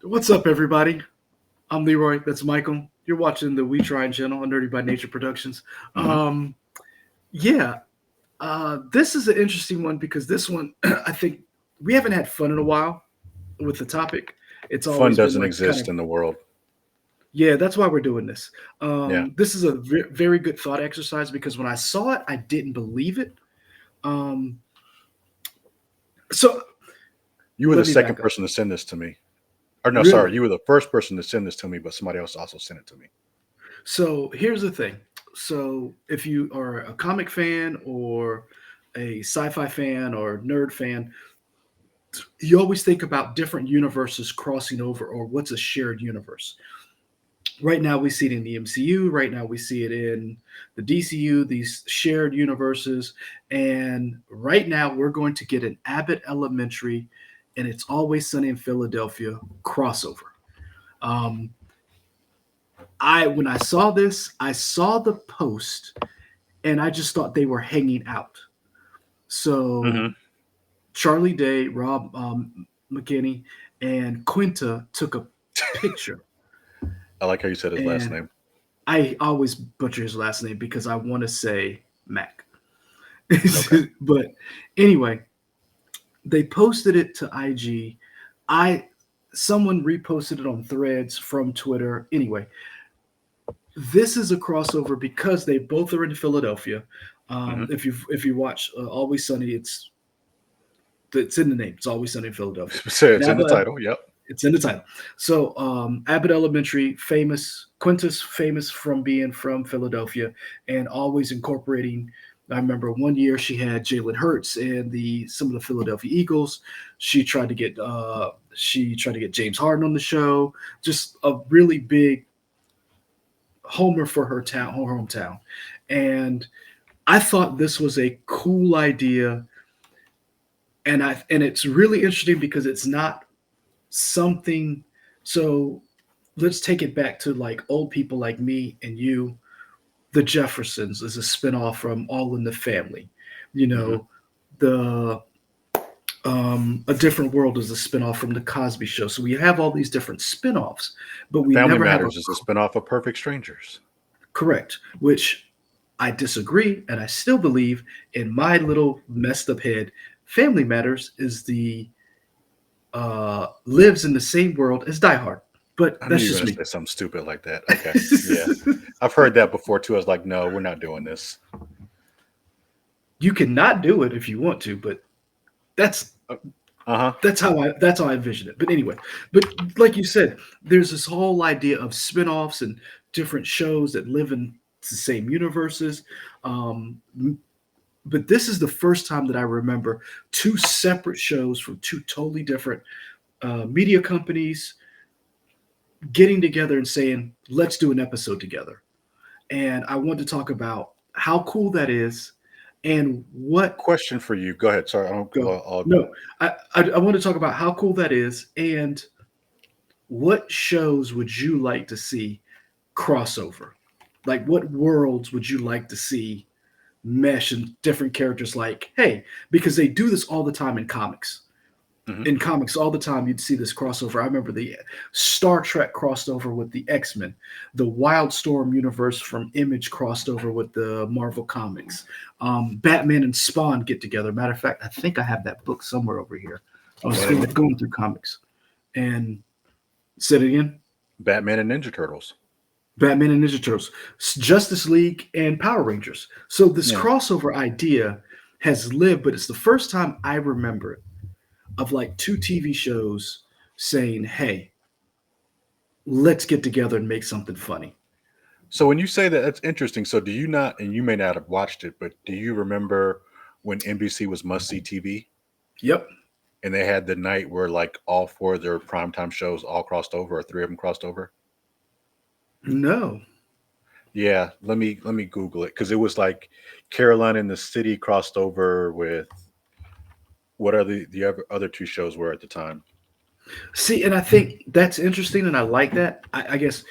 What's up, everybody? I'm Leroy. That's Michael. You're watching the We Trying channel on Nerdy by Nature Productions. Hmm. Um, yeah, this is an interesting one because this one, I think we haven't had fun in a while with the topic. It's Fun always been doesn't like kind exist of, in the world. yeah, that's why we're doing this. Yeah. This is a very good thought exercise because when I saw it, I didn't believe it. Um, so You were the let me second back up. person to send this to me. Or no, sorry, Really? you were the first person to send this to me, but somebody else also sent it to me. So here's the thing. So if you are a comic fan or a sci-fi fan or nerd fan, you always think about different universes crossing over or what's a shared universe. Right now we see it in the MCU, right now we see it in the DCU, these shared universes, and right now we're going to get an Abbott Elementary and It's Always Sunny in Philadelphia crossover. Um, I when I saw this, I saw the post and I just thought they were hanging out. So Hmm. Charlie Day, Rob McKinney, and Quinta took a picture, I like how you said his last and name. I always butcher his last name because I want to say Mac. Okay. But anyway, they posted it to IG. I Someone reposted it on Threads from Twitter. Anyway, this is a crossover because they both are in Philadelphia. Hmm. If you watch Always Sunny, it's in the name. It's Always Sunny in Philadelphia. So And it's in the title. Yep. it's in the title. So Abbott Elementary, famous Quintus, famous from being from Philadelphia, and always incorporating. I remember one year she had Jalen Hurts and the some of the Philadelphia Eagles. She tried to get James Harden on the show. Just a really big homer for her hometown, and I thought this was a cool idea, and it's really interesting because it's not something. So let's take it back to like old people like me and you. The Jeffersons is a spinoff from All in the Family. You Hmm. know, the A Different World is a spinoff from the Cosby Show. So we have all these different spinoffs, but we Family never have a Matters is a spinoff of Perfect Strangers. correct, which I disagree, and I still believe in my little messed up head. Family Matters is the lives in the same world as Die Hard, but I knew that's you were just going to me. say something stupid like that. Okay. Yeah. I've heard that before too. I was like, no, we're not doing this. You cannot do it if you want to, but that's Uh huh. that's how I envision it. But anyway, but like you said, there's this whole idea of spin-offs and different shows that live in the same universes. Um, but this is the first time that I remember two separate shows from two totally different media companies getting together and saying, "Let's do an episode together." And I want to talk about how cool that is and what Question for you. Go ahead. Sorry. go. No, I want to talk about how cool that is and what shows would you like to see crossover? Like, what worlds would you like to see mesh and different characters? Like, hey, because they do this all the time in comics. hmm In comics, all the time you'd see this crossover. I remember the Star Trek crossed over with the X-Men, the Wildstorm universe from Image crossed over with the Marvel comics. Batman and Spawn get together. Matter of fact, I think I have that book somewhere over here. I was Batman going through comics and said it again. Batman and Ninja Turtles. Batman and Ninja Turtles, Justice League, and Power Rangers. So this Yeah. crossover idea has lived, but it's the first time I remember it of like two TV shows saying, "Hey, let's get together and make something funny." So when you say that, that's interesting. So do you not, and you may not have watched it, but do you remember when NBC was must see TV Yep. and they had the night where like all four of their primetime shows all crossed over, or three of them crossed over? No. Yeah, let me Google it because it was like Caroline in the City crossed over with what are the other two shows were at the time. See, and I think that's interesting, and I like that. I guess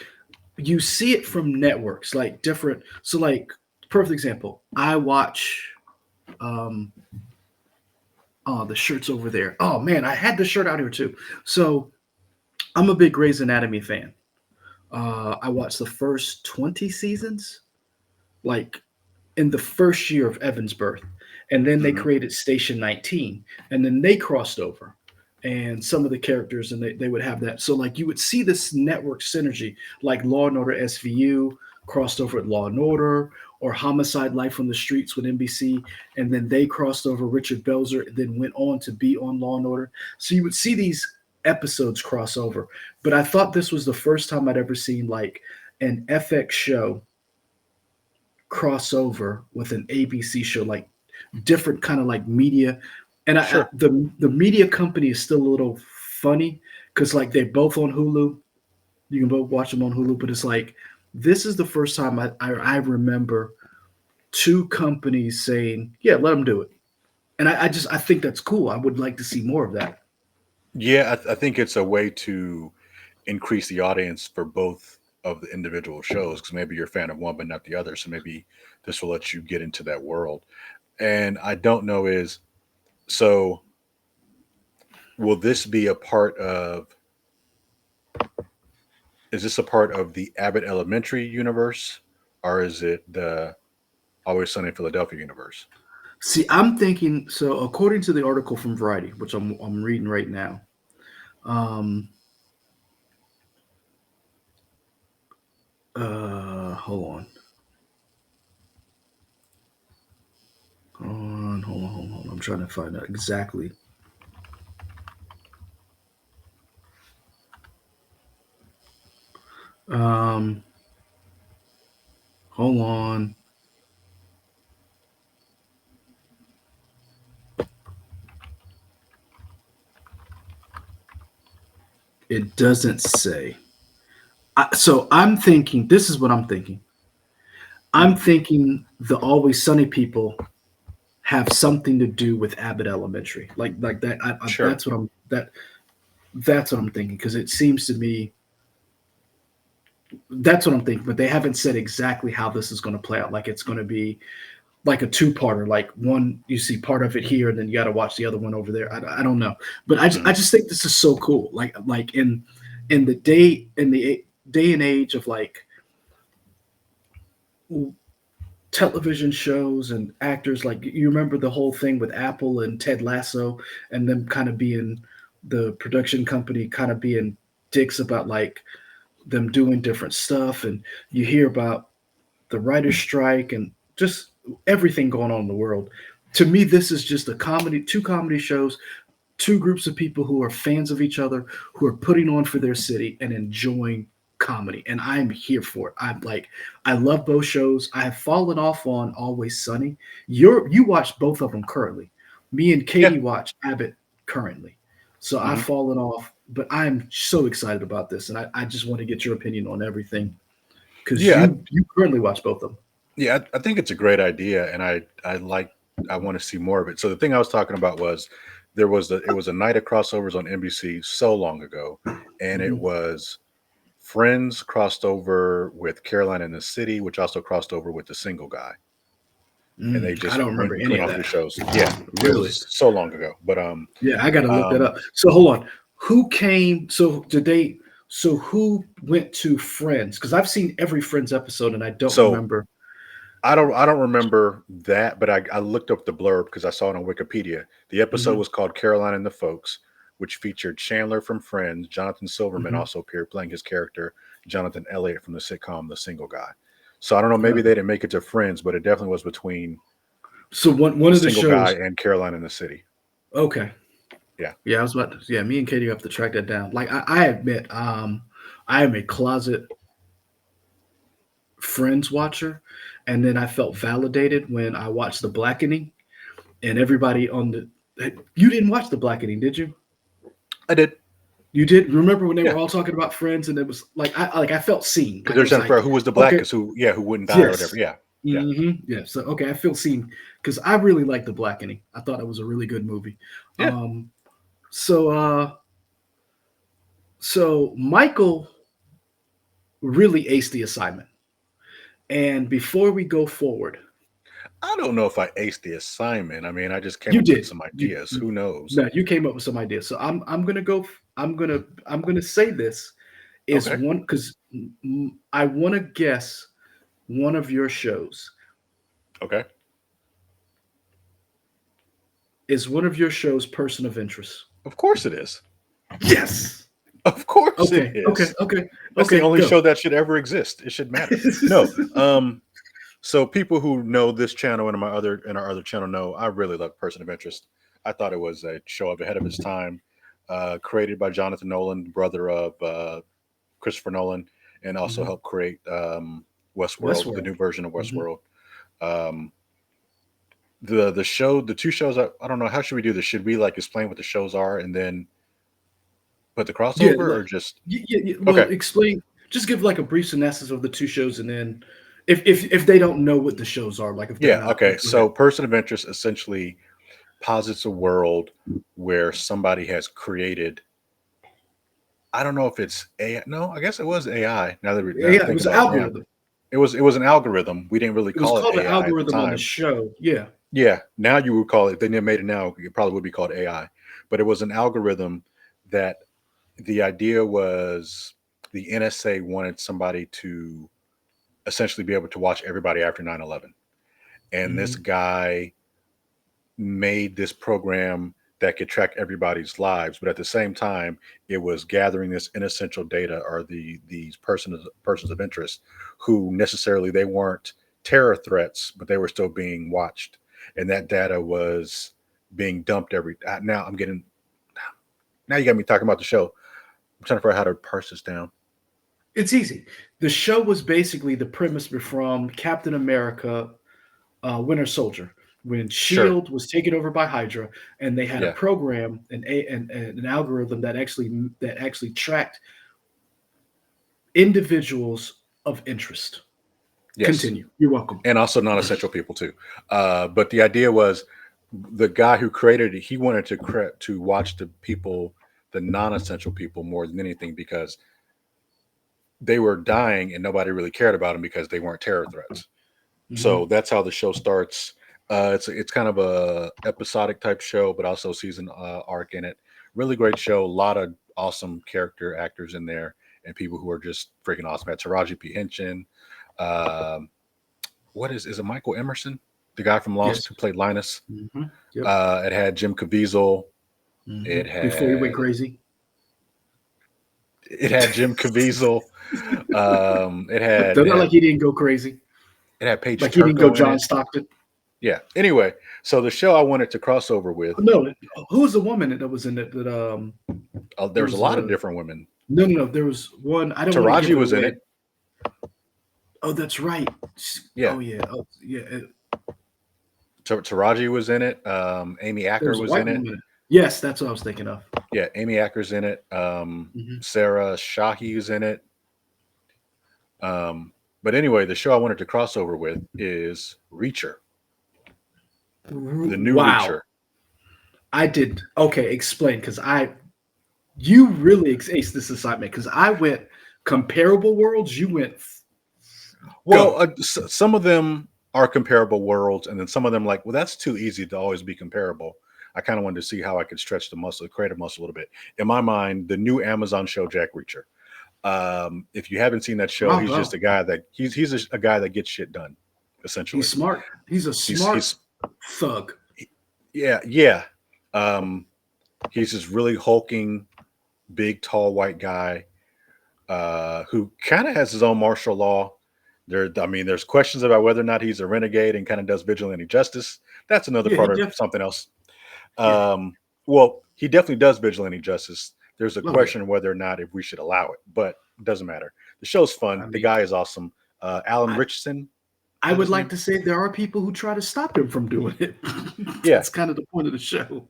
you see it from networks, like different. So, like, perfect example. I watch. Um, oh, the shirt's over there. Oh man, I had the shirt out here too. So I'm a big Grey's Anatomy fan. I watched the first 20 seasons, like in the first year of Evan's birth. And then they Hmm. created Station 19. And then they crossed over. And some of the characters, and they would have that. So, like, you would see this network synergy, like Law and Order SVU crossed over with Law and Order, or Homicide Life on the Streets with NBC. And then they crossed over. Richard Belzer then went on to be on Law and Order. So, you would see these episodes cross over. But I thought this was the first time I'd ever seen, like, an FX show crossover with an ABC show, like different kind of like media. And Sure. the media company is still a little funny because like they're both on Hulu. You can both watch them on Hulu, but it's like this is the first time I remember two companies saying, "Yeah, let them do it." And I think that's cool. I would like to see more of that. Yeah, I think it's a way to increase the audience for both of the individual shows because maybe you're a fan of one but not the other. So maybe this will let you get into that world. And I don't know so will this be a part of is this a part of the Abbott Elementary universe or is it the Always Sunny in Philadelphia universe? See, I'm thinking so. According to the article from Variety, which I'm reading right now, um, hold on. Hold on. I'm trying to find out exactly. Um, hold on. It doesn't say. So I'm thinking. This is what I'm thinking. I'm Hmm. thinking the Always Sunny people have something to do with Abbott Elementary, like that. Sure. That's what I'm thinking because it seems to me that's what I'm thinking. But they haven't said exactly how this is going to play out. Like it's going to be like a two-parter, like one you see part of it here and then you got to watch the other one over there. I don't know, but I Hmm. just think this is so cool, like in the day and age of like television shows and actors, like you remember the whole thing with Apple and Ted Lasso and them kind of being the production company kind of being dicks about like them doing different stuff, and you hear about the writer's strike and just everything going on in the world. To me, this is just a comedy, two comedy shows, two groups of people who are fans of each other, who are putting on for their city and enjoying comedy. And I'm here for it. I love both shows. I have fallen off on Always Sunny. You watch both of them currently. Me and Yeah. Katie watch Abbott currently. So I've Hmm. fallen off, but I'm so excited about this. And I just want to get your opinion on everything because Yeah. you currently watch both of them. Yeah. I think it's a great idea. And I want to see more of it. So the thing I was talking about was it was a night of crossovers on NBC so long ago. And it Mhm. was Friends crossed over with Caroline in the City, which also crossed over with The Single Guy, and they I just don't went remember any between of all that. three shows. Yeah, it Really? was so long ago, but Yeah, I got to look that um, up. So hold on. Who came? So did they? So who went to Friends? Because I've seen every Friends episode and I don't so remember. I don't remember that, but I looked up the blurb because I saw it on Wikipedia. The episode Hmm. was called Caroline and the Folks, which featured Chandler from Friends. Jonathan Silverman Hmm. also appeared playing his character Jonathan Elliott from the sitcom The Single Guy. So I don't know, maybe Uh, they didn't make it to Friends, but it definitely was between so one The of the Single Guy shows. and Caroline in the City. Okay. Yeah. Yeah, I was about to. Yeah, me and Katie have to track that down. Like I admit, I am a closet Friends watcher, and then I felt validated when I watched The Blackening, and everybody on the. You didn't watch The Blackening, did you? I did. You did remember when they Yeah. were all talking about Friends, and it was like I felt seen. Because Like it they're was trying to figure like, out who was the okay, blackest, who wouldn't die or whatever. yes, Yeah. Yeah. yeah. So okay, I feel seen because I really liked The Blackening. I thought it was a really good movie. Yeah. Um, so so Michael really aced the assignment. And before we go forward, I don't know if I aced the assignment. I mean, I just came you up with did some you ideas. Who knows? no, you came up with some ideas. So I'm gonna go. I'm gonna say this is Okay. one because I want to guess one of your shows. Okay. Is one of your shows Person of Interest? Of course it is. Yes. Of course it Okay. Okay. is. Okay. That's the Okay. only Go. show that should ever exist. It should matter. No. So people who know this channel and our other channel know I really love Person of Interest. I thought it was a show ahead of its time, created by Jonathan Nolan, brother of Christopher Nolan, and also Mhm. helped create Westworld, the Westworld. new version of Mhm. Westworld. Um, the show, the two shows. I don't know, how should we do this? Should we like explain what the shows are and then put the Yeah. crossover, or just Yeah. Well, okay? explain. Just give like a brief synopsis of the two shows, and then if they don't know what the shows are, like if they're Yeah. not, Okay. go ahead. So Person of Interest essentially posits a world where somebody has created. I don't know if it's AI. No, I guess it was AI. Now that I'm Yeah, it thinking was an about it now, algorithm. it was an algorithm. We didn't really It was call it called an AI at the algorithm on the time. show. Yeah. Yeah, now you would call it. If they made it now, it probably would be called AI. But it was an algorithm that the idea was the NSA wanted somebody to essentially be able to watch everybody after 9/11, and this Mhm. guy made this program that could track everybody's lives, but at the same time, it was gathering this inessential data, or these persons of interest who necessarily they weren't terror threats, but they were still being watched, and that data was being dumped every. Now I'm getting. Now you got me talking about the show. I'm trying to figure out how to parse this down. It's easy. The show was basically the premise from Captain America, Winter Soldier, when Sure. Shield was taken over by Hydra, and they had a Yeah. program, an algorithm that actually tracked individuals of interest. Yes. Continue. You're welcome. And also non-essential people too. But the idea was the guy who created it. He wanted to watch the people, the non-essential people, more than anything, because they were dying and nobody really cared about them because they weren't terror threats. So Mhm. that's how the show starts. It's kind of a episodic type show, but also season arc in it. Really great show. A lot of awesome character actors in there and people who are just freaking awesome. At Taraji P Henson. Um, what is it Michael Emerson, the guy from Lost Yes. who played Linus? Yep. It had Jim Caviezel. It Before he went had crazy. Jim Caviezel. It had Don't not like he didn't go crazy. Paige Like he didn't go Turco in John it. Stockton. Yeah. Anyway, so the show I wanted to cross over with, No, who was the woman that was in it? That there there was a was lot of a different women. no. There was one. I don't want to Taraji give it was in away. it. Oh, that's right. Yeah. Oh yeah. Oh yeah. Taraji was in it. Amy There Acker was a was in white it. woman. Yes, that's what I was thinking of. Yeah, Amy Acker's in it. Mhm. Sarah Shahi's in it. But anyway, the show I wanted to cross over with is Reacher, the new Wow. Reacher. I did. Okay, explain because you really aced this assignment because I went comparable worlds. You went Well, go. some of them are comparable worlds, and then some of them like, well, that's too easy to always be comparable. I kind of wanted to see how I could stretch the muscle, creative muscle a little bit. In my mind, the new Amazon show, Jack Reacher. If you haven't seen that show, he's just Bravo. a guy that he's a guy that gets shit done. He's Essentially, smart. He's a smart he's thug. yeah. Um, he's this really hulking, big, tall white guy who kind of has his own martial law. There's questions about whether or not he's a renegade and kind of does vigilante justice. That's another Yeah, part of something else. yeah. Well, he definitely does vigilante justice. There's a Oh yeah. question whether or not if we should allow it, but it doesn't matter. The show's I fun. The mean, guy is awesome. Alan I Richardson, is I that would his like name? to say there are people who try to stop him from doing it. Yeah. That's kind of the point of the show.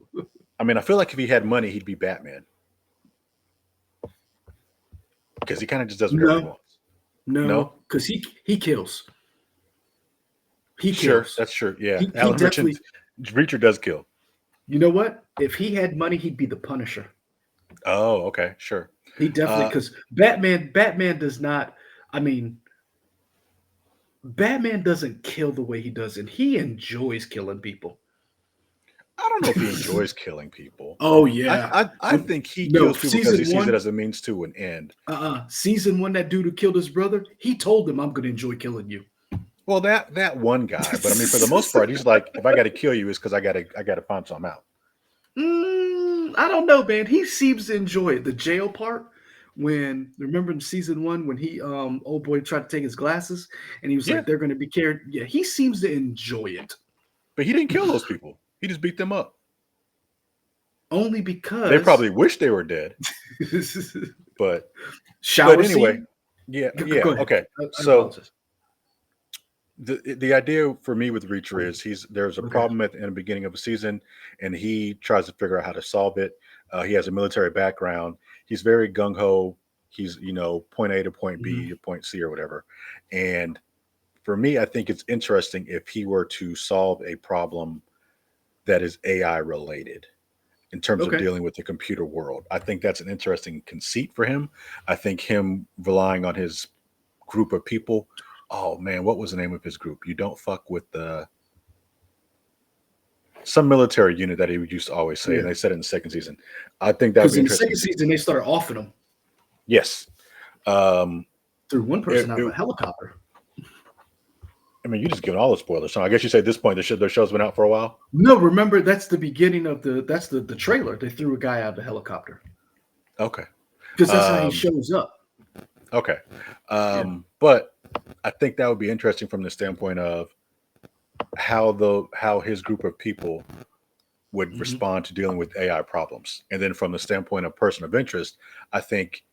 I mean, I feel like if he had money, he'd be Batman because he kind of just does whatever he No, wants. No, no, because he kills. He sure, kills. that's true. Yeah, He Alan Richardson, definitely. Reacher does kill. You know what? If he had money, he'd be the Punisher. Oh, okay, sure. He definitely Uh, because Batman does not. I mean, Batman doesn't kill the way he does, and he enjoys killing people. I don't know if he enjoys killing people. Oh yeah. I When- think he no, kills people because he season sees it one. as a means to an end. Season one, that dude who killed his brother, he told him, "I'm gonna enjoy killing you." Well, that one guy, but I mean, for the most part, he's like, if I got to kill you, it's because I gotta find something out. I don't know, man. He seems to enjoy it. The jail part, when remember in season one when he old boy tried to take his glasses and he was Yeah, like, they're gonna be carried. Yeah, he seems to enjoy it. but he didn't kill those people. He just beat them up. Only They because probably wish they were dead, but shower anyway, scene. yeah, Go ahead. okay. I So apologize. the idea for me with Reacher is there's a Okay. problem in the beginning of a season, and he tries to figure out how to solve it. He has a military background. He's very gung ho. He's point A to point B Mhm. to point C or whatever. And for me, I think it's interesting if he were to solve a problem that is AI related in terms of Okay. dealing with the computer world. I think that's an interesting conceit for him. I think him relying on his group of people. Oh man, what was the name of his group? You don't fuck with the some military unit that he used to always say, Yeah. and they said it in the second season. I think that would Because be in the interesting. second season they started offing him Yes. Um, through one person out of it- a helicopter. I mean, you just giving all the spoilers. So I guess you say at this point the show's been out for a while. No, remember that's the beginning of the trailer. They threw a guy out of the helicopter Okay. because that's how he Um, shows up. okay. Yeah. But I think that would be interesting from the standpoint of how his group of people would Mhm. respond to dealing with AI problems. And then from the standpoint of person of interest, I think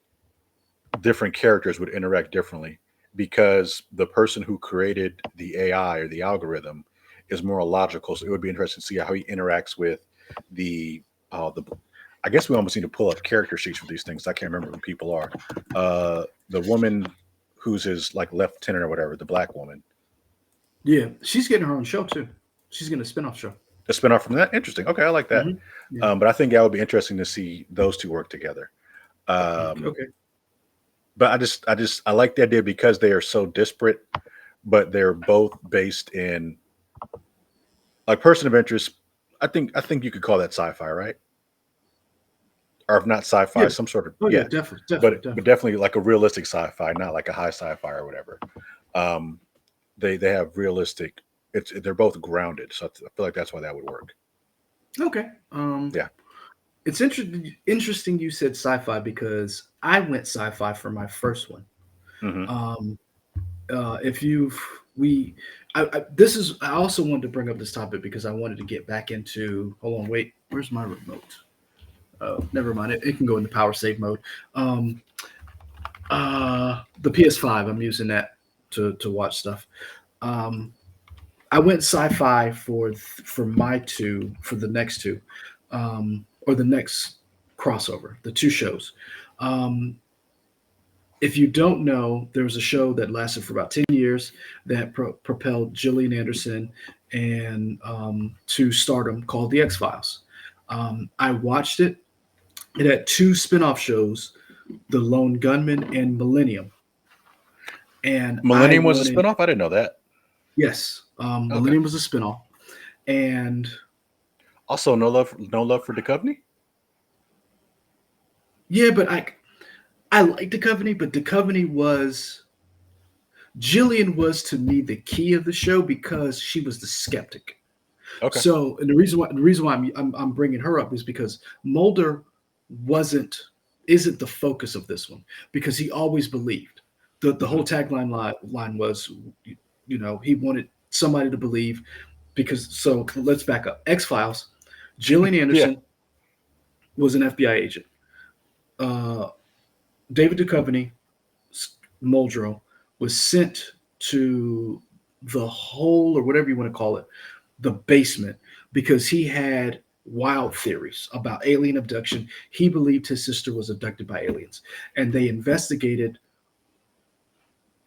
different characters would interact differently because the person who created the AI or the algorithm is more logical. So it would be interesting to see how he interacts with the I guess we almost need to pull up character sheets for these things. I can't remember who people are. The woman who's his like lieutenant or whatever, the black woman. Yeah, she's getting her own show too. She's getting a spinoff show. A spinoff from that. Interesting. Okay, I like that. Yeah. But I think that would be interesting to see those two work together. Okay. But I like the idea because they are so disparate, but they're both based in like person of interest. I think you could call that sci-fi, right? Or if not sci-fi, Yeah. some sort of Oh yeah, yeah, definitely, but definitely. definitely like a realistic sci-fi, not like a high sci-fi or whatever. Um, they have realistic. They're both grounded, so I feel like that's why that would work. Okay. Yeah. It's interesting you said sci-fi because I went sci-fi for my first one. Hmm. Um, if you've we this is I also wanted to bring up this topic because I wanted to get back into hold on, wait, where's my remote? Oh, never mind. It can go into power save mode. Um, the PS5, I'm using that to watch stuff. Um, I went sci-fi for my two for the next two, or the next crossover, the two shows. Um, if you don't know, there was a show that lasted for about 10 years that propelled Gillian Anderson and to stardom called The X Files. I watched it. It had two spin-off shows, The Lone Gunman and Millennium. And I Millennium was a wanted, spinoff. I didn't know that. yes, Okay. Millennium was a spin-off. And Also, no love for Duchovny. yeah, but I like Duchovny, but Duchovny was Jillian was to me the key of the show because she was the skeptic. Okay. So, and the reason why I'm bringing her up is because Mulder wasn't isn't the focus of this one because he always believed the whole Mhm. tagline line was he wanted somebody to believe because so let's back up X Files. Gillian Yeah. Anderson was an FBI agent. Uh, David Duchovny, Muldrow, was sent to the hole or whatever you want to call it, the basement, because he had wild theories about alien abduction. He believed his sister was abducted by aliens, and they investigated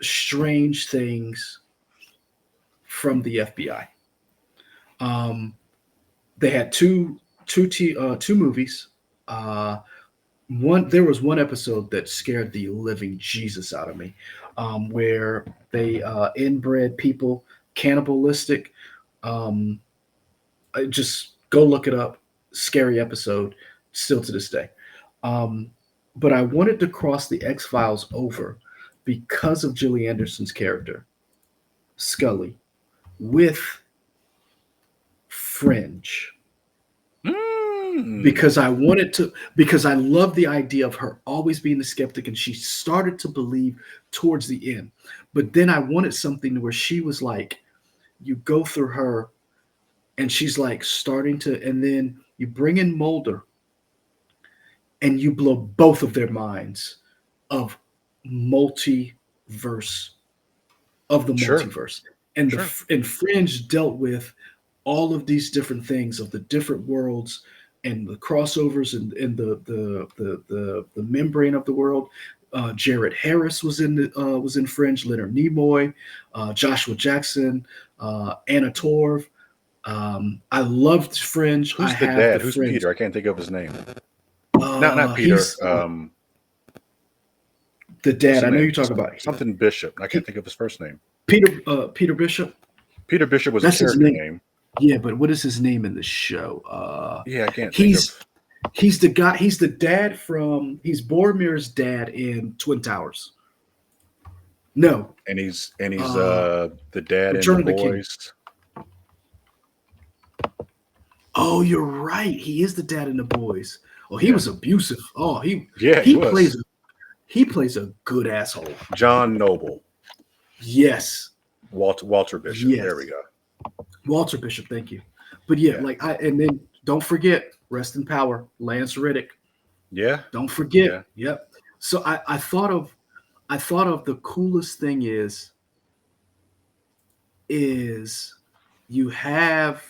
strange things from the FBI. Um, they had two movies. Uh, there was one episode that scared the living Jesus out of me, where they inbred people cannibalistic. Um, just Go look it up. Scary episode, still to this day. Um, but I wanted to cross the X Files over because of Gillian Anderson's character, Scully, with Fringe. Mm. Because I love the idea of her always being a skeptic, and she started to believe towards the end. But then I wanted something where she was like, you go through her and she's like starting to, and then you bring in Mulder and you blow both of their minds of multiverse of the Sure, multiverse. And sure. and Fringe dealt with all of these different things of the different worlds and the crossovers and the membrane of the world. Jared Harris was in Fringe. Leonard Nimoy, Joshua Jackson, Anna Torv. I loved Fringe. I Who's the have the dad? Who's Fringe. Peter? I can't think of his name. Not Peter. He's the What's dad. his I know name? you're talking about Something Bishop. I can't think of his first name. Peter Bishop. Peter Bishop was a That's his character name. name. Yeah, but what is his name in the show? Yeah, I can't think of. He's the guy. He's the dad from. He's Boromir's dad in Twin Towers. No, And he's uh, the dad in Return The of the King. Boys. Oh, you're right. He is the dad in The Boys. Oh, he Yeah. was abusive. Oh, he He was. plays a good asshole. John Noble. Yes, Walter Bishop. yes. There we go. Walter Bishop. Thank you. But yeah, Yeah. and then don't forget, rest in power, Lance Reddick. Yeah. Don't forget. Yeah. Yep. So I thought of the coolest thing is you have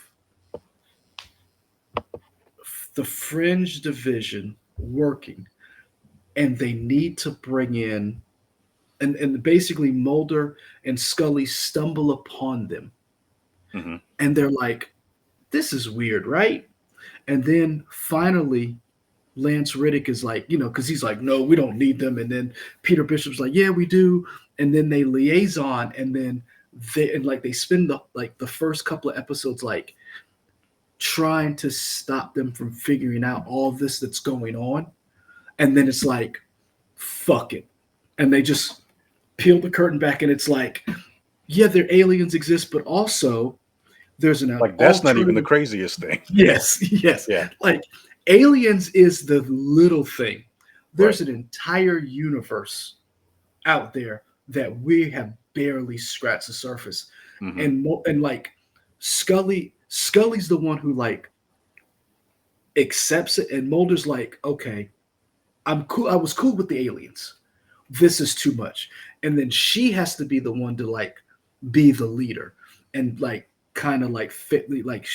the Fringe division working, and they need to bring in and basically Mulder and Scully stumble upon them, hmm and they're like, this is weird, right? And then finally Lance Reddick is like, because he's like, no, we don't need them. And then Peter Bishop's like, yeah, we do. And then they liaison, and then they spend the first couple of episodes like trying to stop them from figuring out all this that's going on. And then it's like, fuck it. And they just peel the curtain back, and it's like, yeah, their aliens exist, but also there's an Like that's not even the alternative- craziest thing. Yes. Yeah. Like aliens is the little thing. There's Right. an entire universe out there that we have barely scratched the surface. Mhm. And like Scully's the one who like accepts it, and Mulder's like, okay, I'm cool. I was cool with the aliens. This is too much. And then she has to be the one to like be the leader and like kind of like fitly like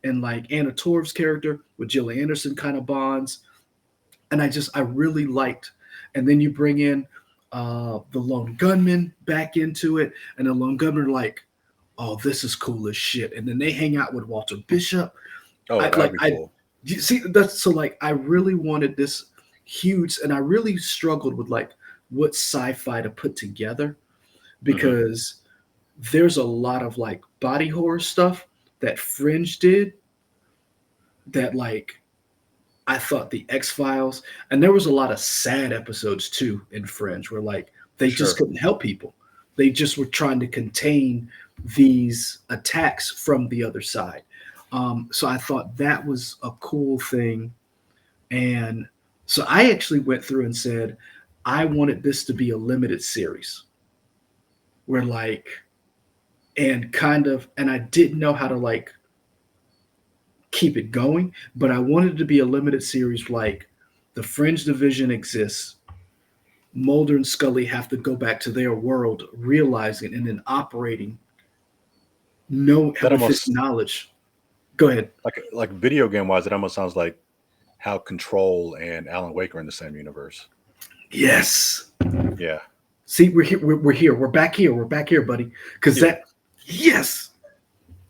and like Anna Torv's character with Gillian Anderson kind of bonds. And I really liked. And then you bring in the lone gunman back into it, and the lone gunman are like, oh, this is cool as shit. And then they hang out with Walter Bishop. Oh, that'd be cool. You see, that's so like I really wanted this huge, and I really struggled with like what sci-fi to put together because there's a lot of like body horror stuff that Fringe did that like I thought the X-Files, and there was a lot of sad episodes too in Fringe where like they just Sure. couldn't help people. They just were trying to contain these attacks from the other side. So I thought that was a cool thing. And so I actually went through and said, I wanted this to be a limited series where like, and I didn't know how to like keep it going, but I wanted it to be a limited series. Like the Fringe division exists. Mulder and Scully have to go back to their world, realizing and then operating with this knowledge. Go ahead. Like video game wise, it almost sounds like how Control and Alan Wake are in the same universe. Yes. Yeah. See, we're here. We're here. We're back here. We're back here, buddy. Because yes.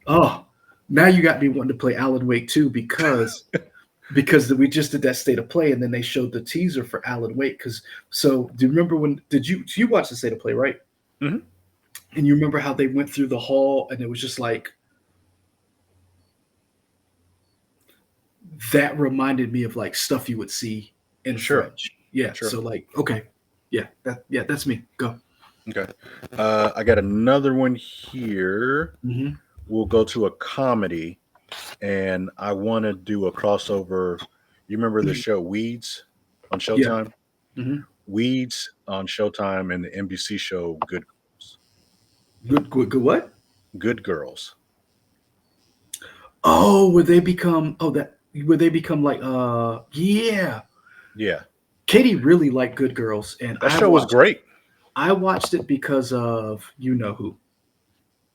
Oh, now you got me wanting to play Alan Wake 2 because we just did that state of play, and then they showed the teaser for Alan Wake. So do you remember did you watch the state of play, right? Mm-hmm. And you remember how they went through the hall, and it was just like, that reminded me of like stuff you would see in Sure, French. Yeah. sure. So like, okay, yeah, that's me. Go. Okay. I got another one here. Hmm. We'll go to a comedy, and I want to do a crossover. You remember the show Weeds on Yeah. Showtime? Hmm. Weeds on Showtime and the NBC show Good Girls. Good. What? Good Girls. Oh, would they become? Oh, that would they become like? Yeah. Yeah, Katie really liked Good Girls, and that show was great. I watched it because of you know who.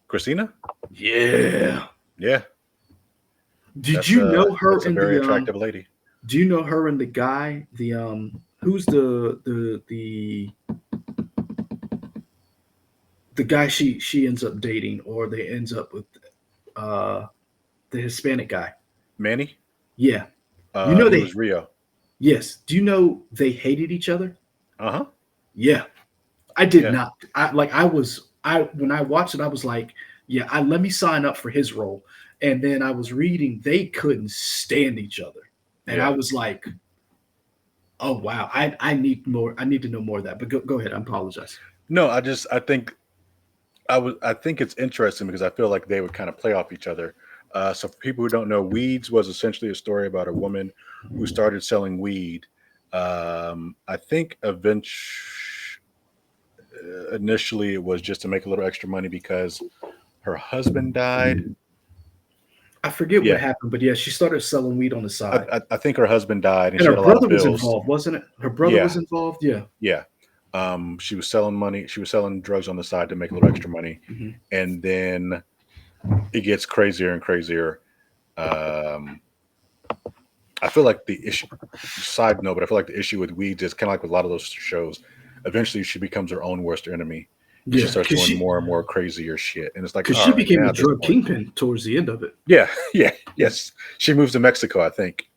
Christina? Yeah. Yeah, Did you know her that's a in very the attractive lady. Do you know her and the guy? The who's the guy she ends up dating, or they ends up with uh the Hispanic guy. Manny? Yeah. You know He they was Rio. Yes. Do you know they hated each other? Uh-huh. Yeah. I did Yeah. not. I when I watched it, I was like, yeah, let me sign up for his role. And then I was reading they couldn't stand each other. And I Yeah. was like, oh wow, I need more. I need to know more of that. But go ahead. I apologize. No, I think it's interesting because I feel like they would kind of play off each other. So for people who don't know, Weeds was essentially a story about a woman who started selling weed. I think initially it was just to make a little extra money because her husband died. I forget what Yeah, happened, but yeah, she started selling weed on the I, side. I, I think her husband died and And she her had a lot of brother was bills. involved, wasn't it? Her brother Yeah, was involved. Yeah. yeah. She was selling money. She was selling drugs on the side to make a little extra money, Hmm. and then it gets crazier and crazier. Um, I feel like the issue, side note, but I feel like the issue with weeds is kind of like with a lot of those shows. Eventually, she becomes her own worst enemy, and she Yeah, starts doing more and more crazier shit. And it's like, because all she right, became now a at this drug point, kingpin towards the end of it. yeah, yeah, yes, she moves to Mexico, I think.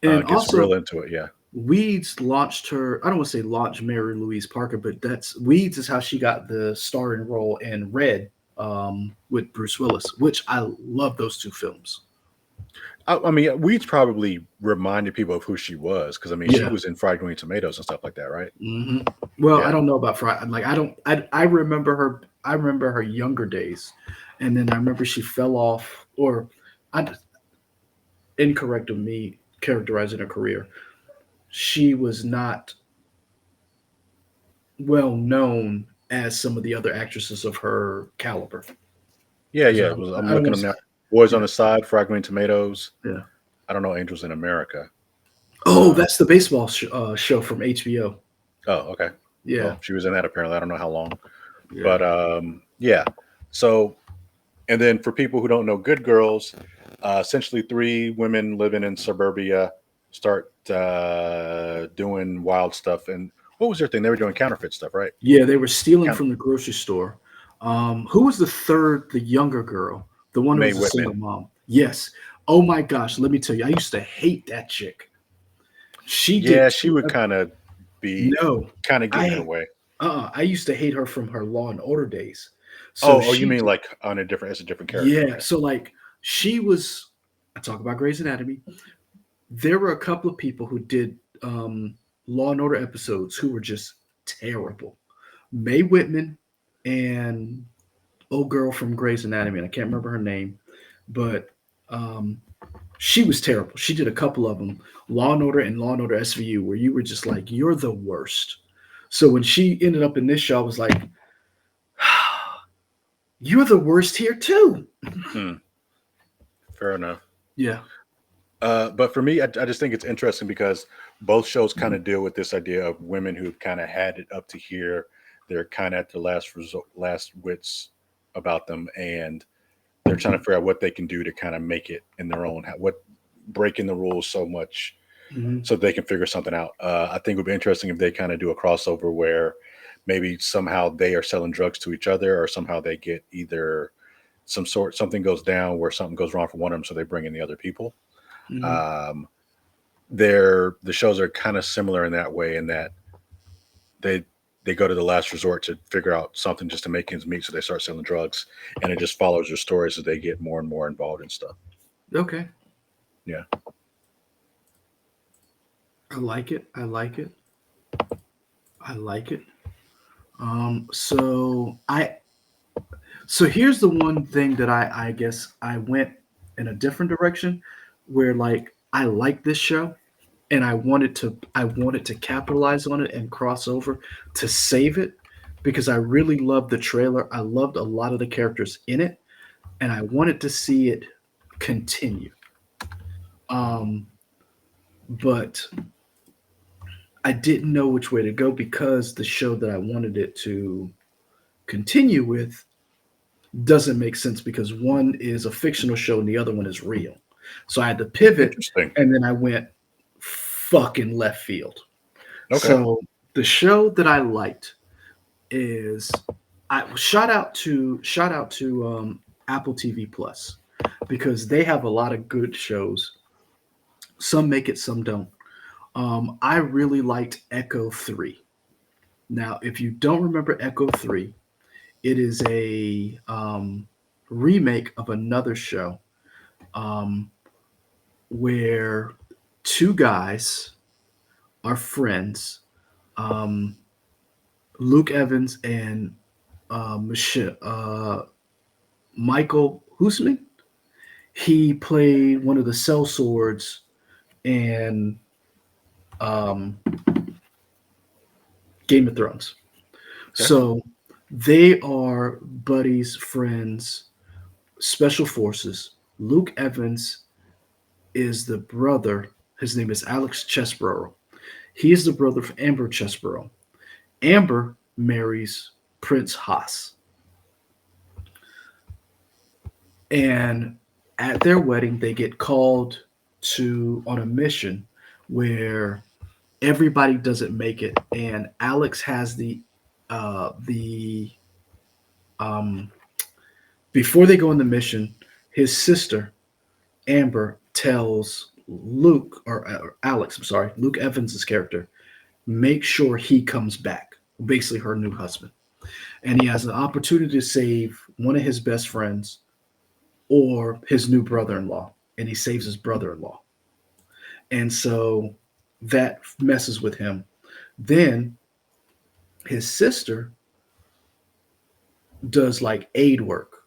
And Gets real also, into it, yeah, Weeds launched her. I don't want to say launch Mary Louise Parker, but that's Weeds is how she got the starring role in Red with Bruce Willis, which I love those two films. I mean, weeds probably reminded people of who she was because I mean, she Yeah. was in Fried Green Tomatoes and stuff like that, right? Hmm. Well, I Yeah, don't know about Friday. Like I don't. I remember her. I remember her younger days, and then I remember she fell off. Or I incorrect of me characterizing her career. She was not well known as some of the other actresses of her caliber. yeah, Is yeah. what I'm I don't looking want at to them say. now. Boys on Yeah, the Side, Fried Green Tomatoes. yeah. I don't know Angels in America. Oh, Um, that's the baseball show from HBO. oh, okay. Yeah, Well, she was in that apparently. I don't know how long, yeah. but yeah. So, and then for people who don't know, Good Girls, essentially three women living in suburbia start doing wild stuff. And what was their thing? They were doing counterfeit stuff, right? Yeah, they were stealing Count from the grocery store. Who was the third, the younger girl? The one who Mae was a single Whitman. mom. Yes. Oh my gosh, let me tell you, I used to hate that chick. She did Yeah, she two. would kind of be No, kind of get in her I way. I used to hate her from her Law and Order days. So Oh, you she mean did, like on a different as a different character? yeah. Okay. So like she was. I talk about Grey's Anatomy. There were a couple of people who did Law and Order episodes who were just terrible. Mae Whitman and old girl from Grey's Anatomy, and I can't remember her name, but um, she was terrible. She did a couple of them, Law and Order and Law and Order SVU, where you were just like, you're the worst. So when she ended up in this show, I was like, you're the worst here too. Hmm, fair enough. Yeah. But for me, I just think it's interesting because both shows kind of deal with this idea of women who've kind of had it up to here. They're kind of at the last wits about them, and they're trying to figure out what they can do to kind of make it in their own. What breaking the rules so much Mhm. so they can figure something out. I think it would be interesting if they kind of do a crossover where maybe somehow they are selling drugs to each other, or somehow they get either something goes down where something goes wrong for one of them, so they bring in the other people. Mhm. Um, the shows are kind of similar in that way, in that they they go to the last resort to figure out something just to make ends meet, so they start selling drugs, and it just follows their stories as they get more and more involved in stuff. Okay. Yeah. I like it. I like it. I like it. So here's the one thing that I guess I went in a different direction where like I like this show and I wanted to capitalize on it and cross over to save it because I really loved the trailer. I loved a lot of the characters in it and I wanted to see it continue. Um, but I didn't know which way to go because the show that I wanted it to continue with doesn't make sense because one is a fictional show and the other one is real. So I had to pivot Interesting. and then I went fucking left field. Okay. So the show that I liked is I shout out to Apple TV Plus because they have a lot of good shows. Some make it, some don't. I really liked Echo 3. Now, if you don't remember Echo 3, it is a remake of another show um, where two guys are friends, um, Luke Evans and Michael Husman. He played one of the cell swords in um, Game of Thrones. Okay. So they are buddies, friends, special forces. Luke Evans is the brother. His name is Alex Chesborough. He is the brother of Amber Chesborough. Amber marries Prince Haas. And at their wedding, they get called to on a mission where everybody doesn't make it, and Alex has the um, before they go on the mission, his sister Amber tells Luke or Alex, I'm sorry, Luke Evans's character, make sure he comes back. Basically, her new husband, and he has an opportunity to save one of his best friends or his new brother-in-law, and he saves his brother-in-law, and so that messes with him. Then his sister does like aid work,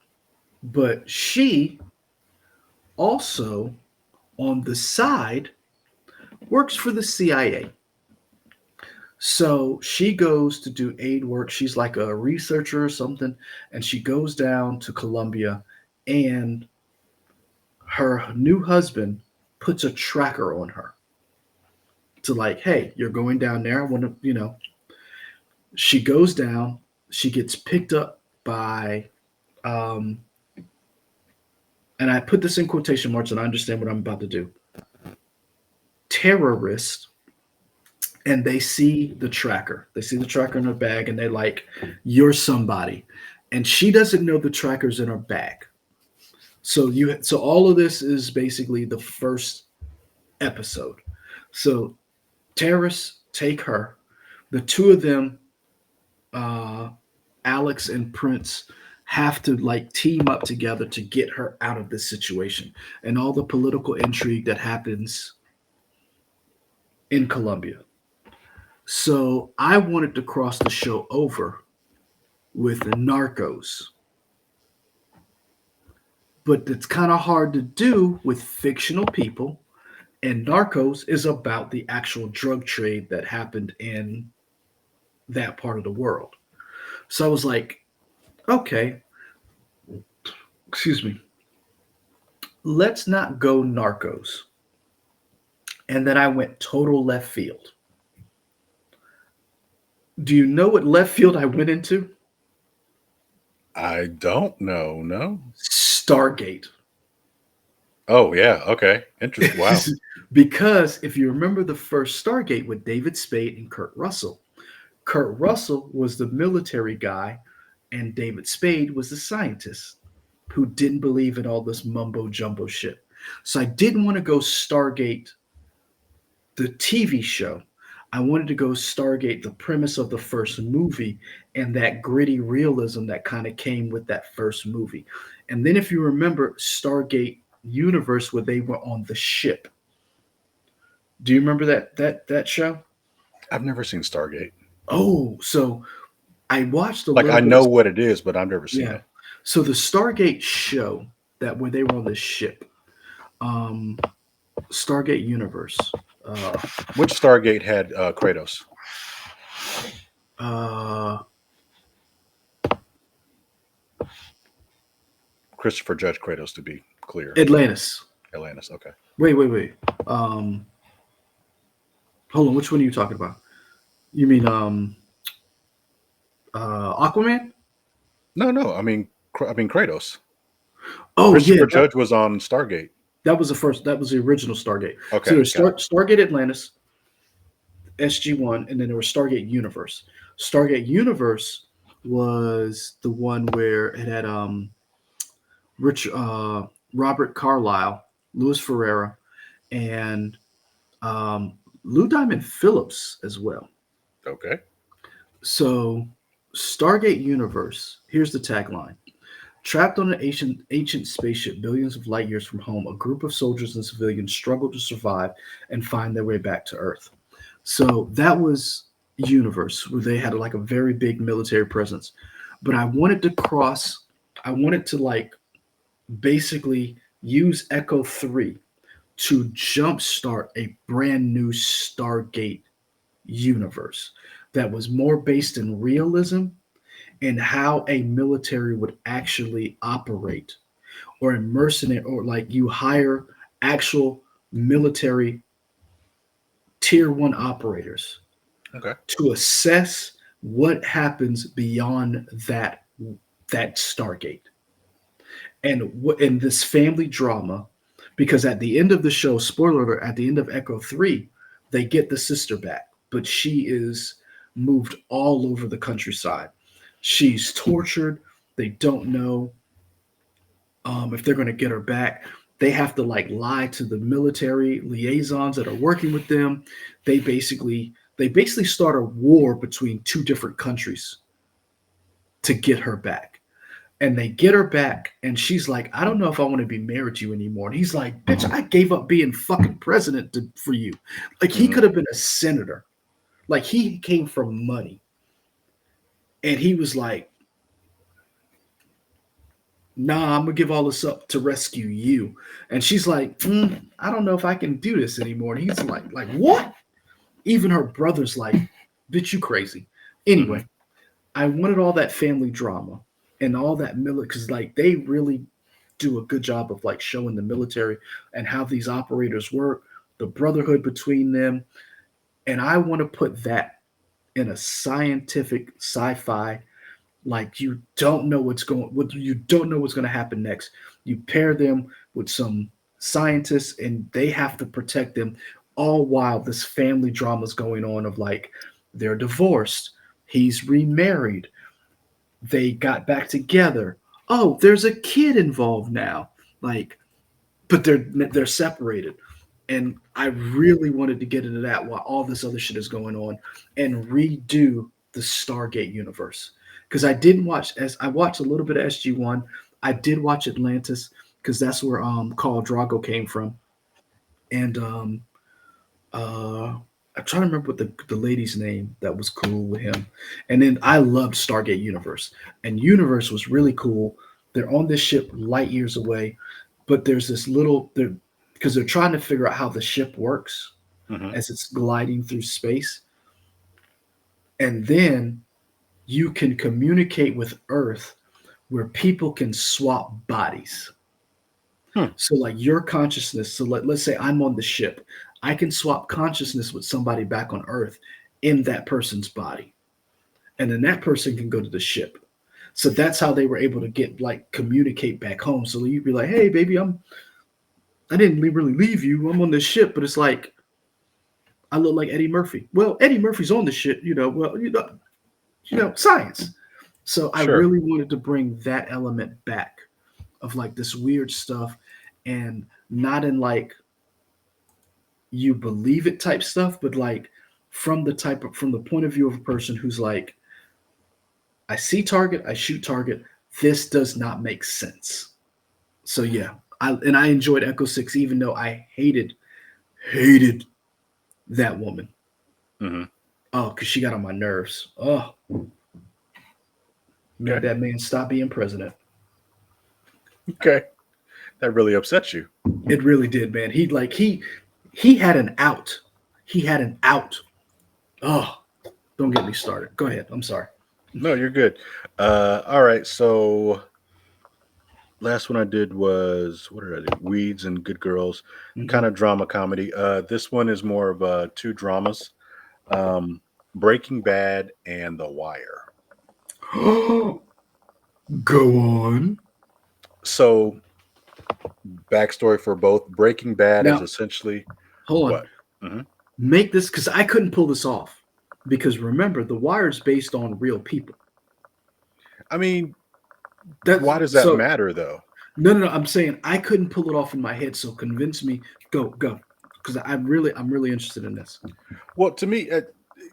but she also on the side works for the CIA. So she goes to do aid work. She's like a researcher or something, and she goes down to Colombia, and her new husband puts a tracker on her to like, hey, you're going down there. I want to. She goes down. She gets picked up by, um, and I put this in quotation marks, and I understand what I'm about to do. Terrorists, and they see the tracker. They see the tracker in her bag, and they're like, "You're somebody," and she doesn't know the tracker's in her bag. So all of this is basically the first episode. So terrorists take her. The two of them, uh, Alex and Prince, have to like team up together to get her out of this situation and all the political intrigue that happens in Colombia. So I wanted to cross the show over with Narcos, but it's kind of hard to do with fictional people. And Narcos is about the actual drug trade that happened in that part of the world. So I was like, okay, excuse me, let's not go Narcos. And then I went total left field. Do you know what left field I went into? I don't know. No. Stargate. Oh yeah. Okay. Interesting. Wow. Because if you remember the first Stargate with David Spade and Kurt Russell was the military guy, and David Spade was the scientist who didn't believe in all this mumbo jumbo shit. So I didn't want to go Stargate, the TV show. I wanted to go Stargate, the premise of the first movie, and that gritty realism that kind of came with that first movie. And then, if you remember, Stargate universe where they were on the ship. Do you remember that show? I've never seen Stargate. Oh, so I watched a Like little I bit of know what it is, but I've never seen yeah. it. So the Stargate show that where they were on the ship, um, Stargate Universe. Uh, Which Stargate had Kratos? uh, Christopher Judge Kratos, to be clear. Atlantis. Atlantis. Okay. Wait. Hold on. Which one are you talking about? You mean Aquaman? No. I mean Kratos. Oh yeah, Christopher Judge was on Stargate. that was the first. That was the original Stargate. So Okay, there's got it. Stargate Atlantis, SG-1, and then there was Stargate Universe. Stargate Universe was the one where it had Rich Robert Carlyle, Louis Ferreira, and Lou Diamond Phillips as well. Okay. So Stargate Universe, here's the tagline. Trapped on an ancient spaceship billions of light years from home, a group of soldiers and civilians struggle to survive and find their way back to Earth. So that was Universe, where they had like a very big military presence. But I wanted to like basically use Echo 3 to jumpstart a brand new Stargate universe that was more based in realism and how a military would actually operate or in mercenary or like you hire actual military tier one operators Okay. to assess what happens beyond that Stargate and what in this family drama because at the end of the show spoiler alert at the end of Echo 3 they get the sister back but she is moved all over the countryside. She's tortured. They don't know if they're going to get her back. They have to like lie to the military liaisons that are working with them. They basically start a war between two different countries to get her back. And they get her back, and she's like, "I don't know if I want to be married to you anymore." And he's like, "Bitch, I gave up being fucking president for you." Like he Hmm. could have been a senator. Like he came from money, and he was like, "Nah, I'm gonna give all this up to rescue you." And she's like, "I don't know if I can do this anymore." And he's like what? Even her brother's like, "Bitch, you crazy." Hmm. Anyway, I wanted all that family drama and all that military because like they really do a good job of like showing the military and how these operators work, the brotherhood between them, and I want to put that in a scientific sci-fi like you don't know what's going to happen next. You pair them with some scientists and they have to protect them all while this family drama is going on of like they're divorced, he's remarried, they got back together, oh there's a kid involved now, like but they're separated. And I really wanted to get into that while all this other shit is going on and redo the Stargate universe. Because I didn't watch as I watched a little bit of SG-1. I did watch Atlantis because that's where Khal Drago came from. And uh I'm trying to remember what the lady's name that was cool with him. And then I loved Stargate Universe. And Universe was really cool. They're on this ship light years away, but there's this little there because they're trying to figure out how the ship works Hmm. as it's gliding through space. And then you can communicate with Earth where people can swap bodies. Hmm. So, like your consciousness, so let's say I'm on the ship, I can swap consciousness with somebody back on Earth in that person's body. And then that person can go to the ship. So that's how they were able to get like communicate back home. So you'd be like, "Hey, baby, I didn't really leave you. I'm on this ship," but it's like I look like Eddie Murphy. Well, Eddie Murphy's on the ship, you know. Well, science. So I Sure. really wanted to bring that element back of like this weird stuff, and not in like you believe it type stuff, but like from the point of view of a person who's like, I see target, I shoot target. This does not make sense. So yeah, I enjoyed Echo Six, even though I hated that woman. Hmm. Oh, because she got on my nerves. Oh, made Okay. that man stop being president. Okay. That really upsets you. It really did, man. He had an out. He had an out. Oh, don't get me started. Go ahead. I'm sorry. No, you're good. All right. So last one I did was what did I do? Weeds and Good Girls, kind Mhm. of drama comedy. This one is more of two dramas. Um, Breaking Bad and The Wire. Go on. So backstory for both. Breaking Bad is Now, essentially hold on. what? Hmm. Make this because I couldn't pull this off. Because remember, The Wire is based on real people. I mean, That's why does that so. matter though? No. I'm saying I couldn't pull it off in my head. So convince me. Go. Because I'm really interested in this. Well, to me,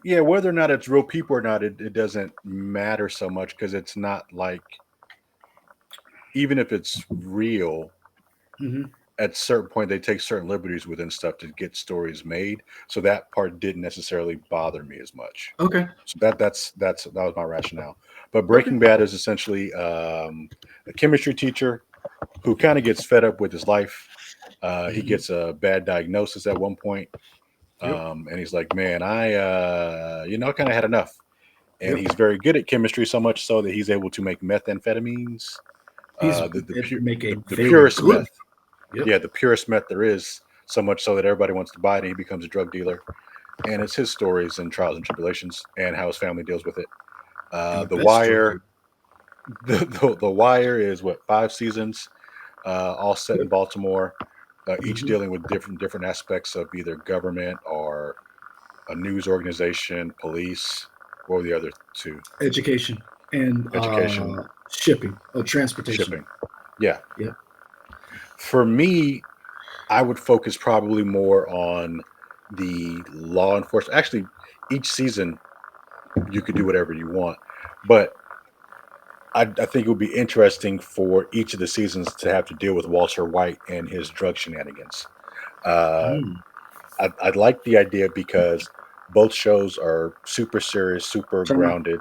yeah, whether or not it's real people or not, it doesn't matter so much because it's not like even if it's real, Hmm. at a certain point they take certain liberties within stuff to get stories made. So that part didn't necessarily bother me as much. Okay. So that was my rationale. But Okay. Breaking Bad is essentially a chemistry teacher who kind of gets fed up with his life. He Hmm. gets a bad diagnosis at one point, Yep. and he's like, "Man, I kind of had enough." And Yep. he's very good at chemistry, so much so that he's able to make methamphetamines, He's the able to make a the very purest good. meth. Yep. Yeah, the purest meth there is. So much so that everybody wants to buy it, and he becomes a drug dealer. And it's his stories and trials and tribulations, and how his family deals with it. And the The best drug Wire, dealer. the Wire is what 5 seasons, all set in Yep. Baltimore, each Hmm. dealing with different aspects of either government or a news organization, police. What were the other two? Education and Education, shipping. Oh, transportation. shipping. Yeah. Yep. For me, I would focus probably more on the law enforcement. Actually, each season you could do whatever you want, but I think it would be interesting for each of the seasons to have to deal with Walter White and his drug shenanigans. Uh, Mm. I'd like the idea because both shows are super serious, super Time out. grounded.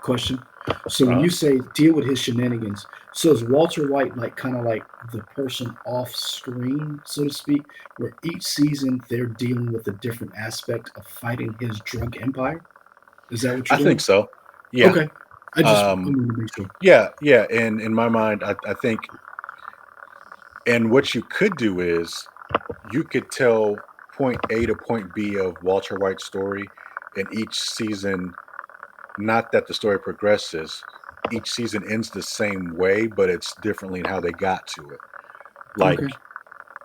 Question. So when Uh, you say deal with his shenanigans, so is Walter White like kind of like the person off screen, so to speak, where each season they're dealing with a different aspect of fighting his drug empire? Is that what I you're think doing? so. Yeah. Okay. I Um, wanted to make sure. yeah. And in my mind, I think, and what you could do is you could tell point A to point B of Walter White's story, and each season, not that the story progresses, each season ends the same way, but it's differently in how they got to it. Like, Okay.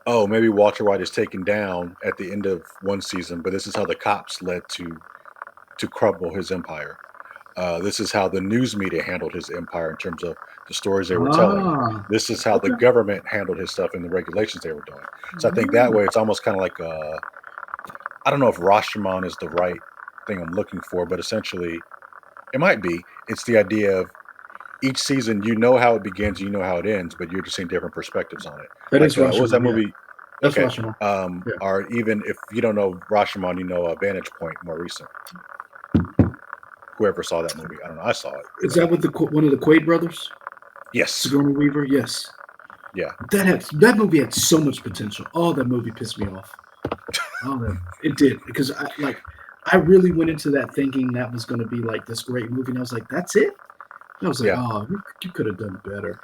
oh, maybe Walter White is taken down at the end of one season, but this is how the cops led to crumble his empire. This is how the news media handled his empire in terms of the stories they were telling. Ah. This is how the Okay. government handled his stuff and the regulations they were doing. So I think that Mm. way it's almost kind of like I don't know if Rashomon is the right thing I'm looking for, but essentially it might be. It's the idea of each season, you know how it begins, you know how it ends, but you're just seeing different perspectives on it. That is Like, what was that Rashomon. Yeah, movie? that's Okay. Rashomon. Yeah. Or even if you don't know Rashomon, you know Vantage Point, more recent. Whoever saw that movie, I don't know. I saw it, Is but that with the one of the Quaid brothers, yes, Sigourney Weaver? Yes. yeah. That movie had so much potential. Oh, that movie pissed me off. Oh, that it did because I really went into that thinking that was going to be like this great movie, and I was like, that's it. And I was like, Yeah, oh, you could have done better.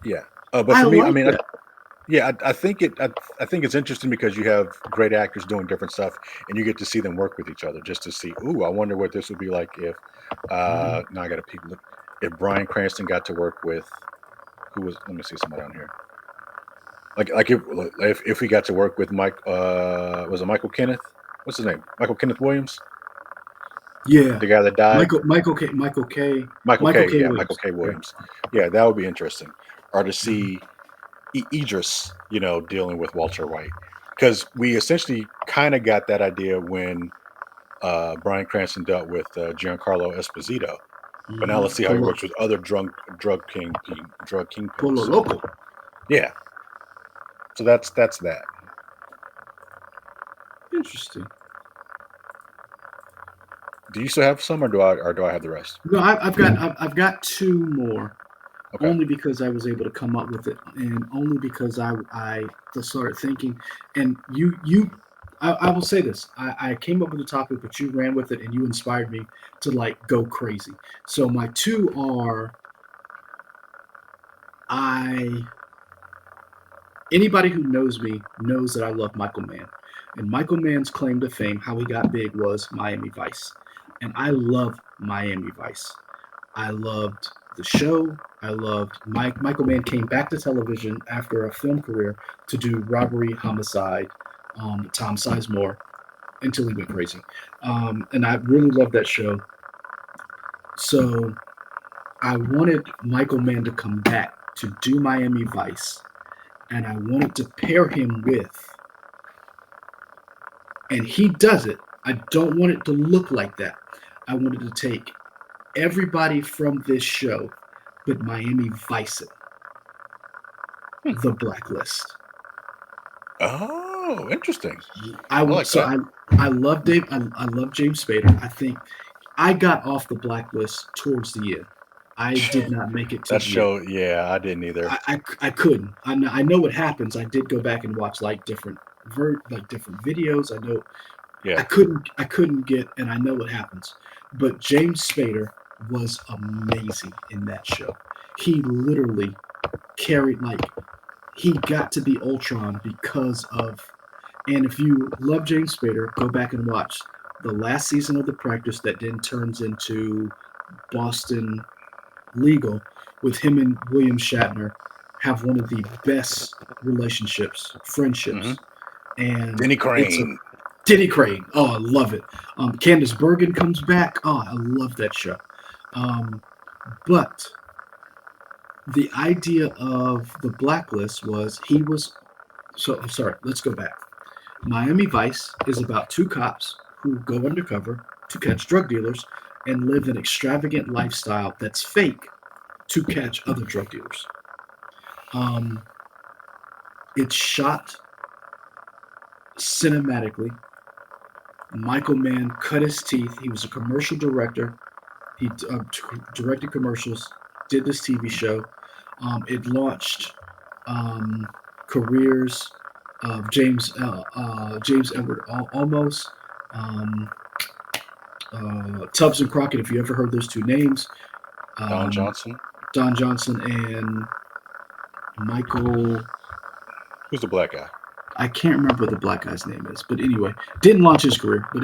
yeah. But I for me, I like mean, that. I think I think it's interesting because you have great actors doing different stuff, and you get to see them work with each other, just to see. Ooh, I wonder what this would be like if. Mhm. Now I got to peek. Look, if Bryan Cranston got to work with who was. Let me see someone down here. Like if we got to work with Mike. Was it Michael Kenneth? What's his name? Michael Kenneth Williams, Yeah, the guy that died. Michael K. Yeah, Michael Williams. K. Yeah. Williams. Yeah, that would be interesting. Or to see Idris, dealing with Walter White, because we essentially kind of got that idea when Bryan Cranston dealt with Giancarlo Esposito. But now let's see how he works with other drug Polo kingpins. Loco. Yeah, So that's that. Interesting. Do you still have some, or do I have the rest? No, I've got two more. Okay. Only because I was able to come up with it, and only because I just started thinking. And I will say this: I came up with the topic, but you ran with it, and you inspired me to like go crazy. So my two are I. Anybody who knows me knows that I love Michael Mann, and Michael Mann's claim to fame, how he got big, was Miami Vice, and I love Miami Vice. I loved the show. I loved Michael Mann came back to television after a film career to do Robbery, Homicide, Tom Sizemore until he went crazy. And I really loved that show. So I wanted Michael Mann to come back to do Miami Vice, and I wanted to pair him with, and he does it. I don't want it to look like that. I wanted to take everybody from this show, but Miami Vice it. The Blacklist. Oh, interesting. I I would like so that. I love Dave. I love James Spader. I think I got off the Blacklist towards the end. I did not make it to That the end. show, yeah, I didn't either. I couldn't. I know what happens. I did go back and watch like different different videos. I know Yeah, I couldn't get, and I know what happens. But James Spader was amazing in that show. He literally carried he got to be Ultron because of. And if you love James Spader, go back and watch the last season of The Practice that then turns into Boston Legal with him and William Shatner have one of the best relationships, friendships, and Denny it's a Crane. Denny Crane. Oh, I love it. Candice Bergen comes back. Oh, I love that show. Um, but the idea of the Blacklist was he was. So I'm sorry. Let's go back. Miami Vice is about two cops who go undercover to catch drug dealers and live an extravagant lifestyle that's fake to catch other drug dealers. Um, it's shot cinematically. Michael Mann cut his teeth. He was a commercial director. He directed commercials, did this TV show. It launched um, careers of James Edward Olmos, um, Tubbs and Crockett. If you ever heard those two names, Don um, Johnson. Don Johnson and Michael. Who's the black guy? I can't remember what the black guy's name is, but anyway, didn't launch his career. But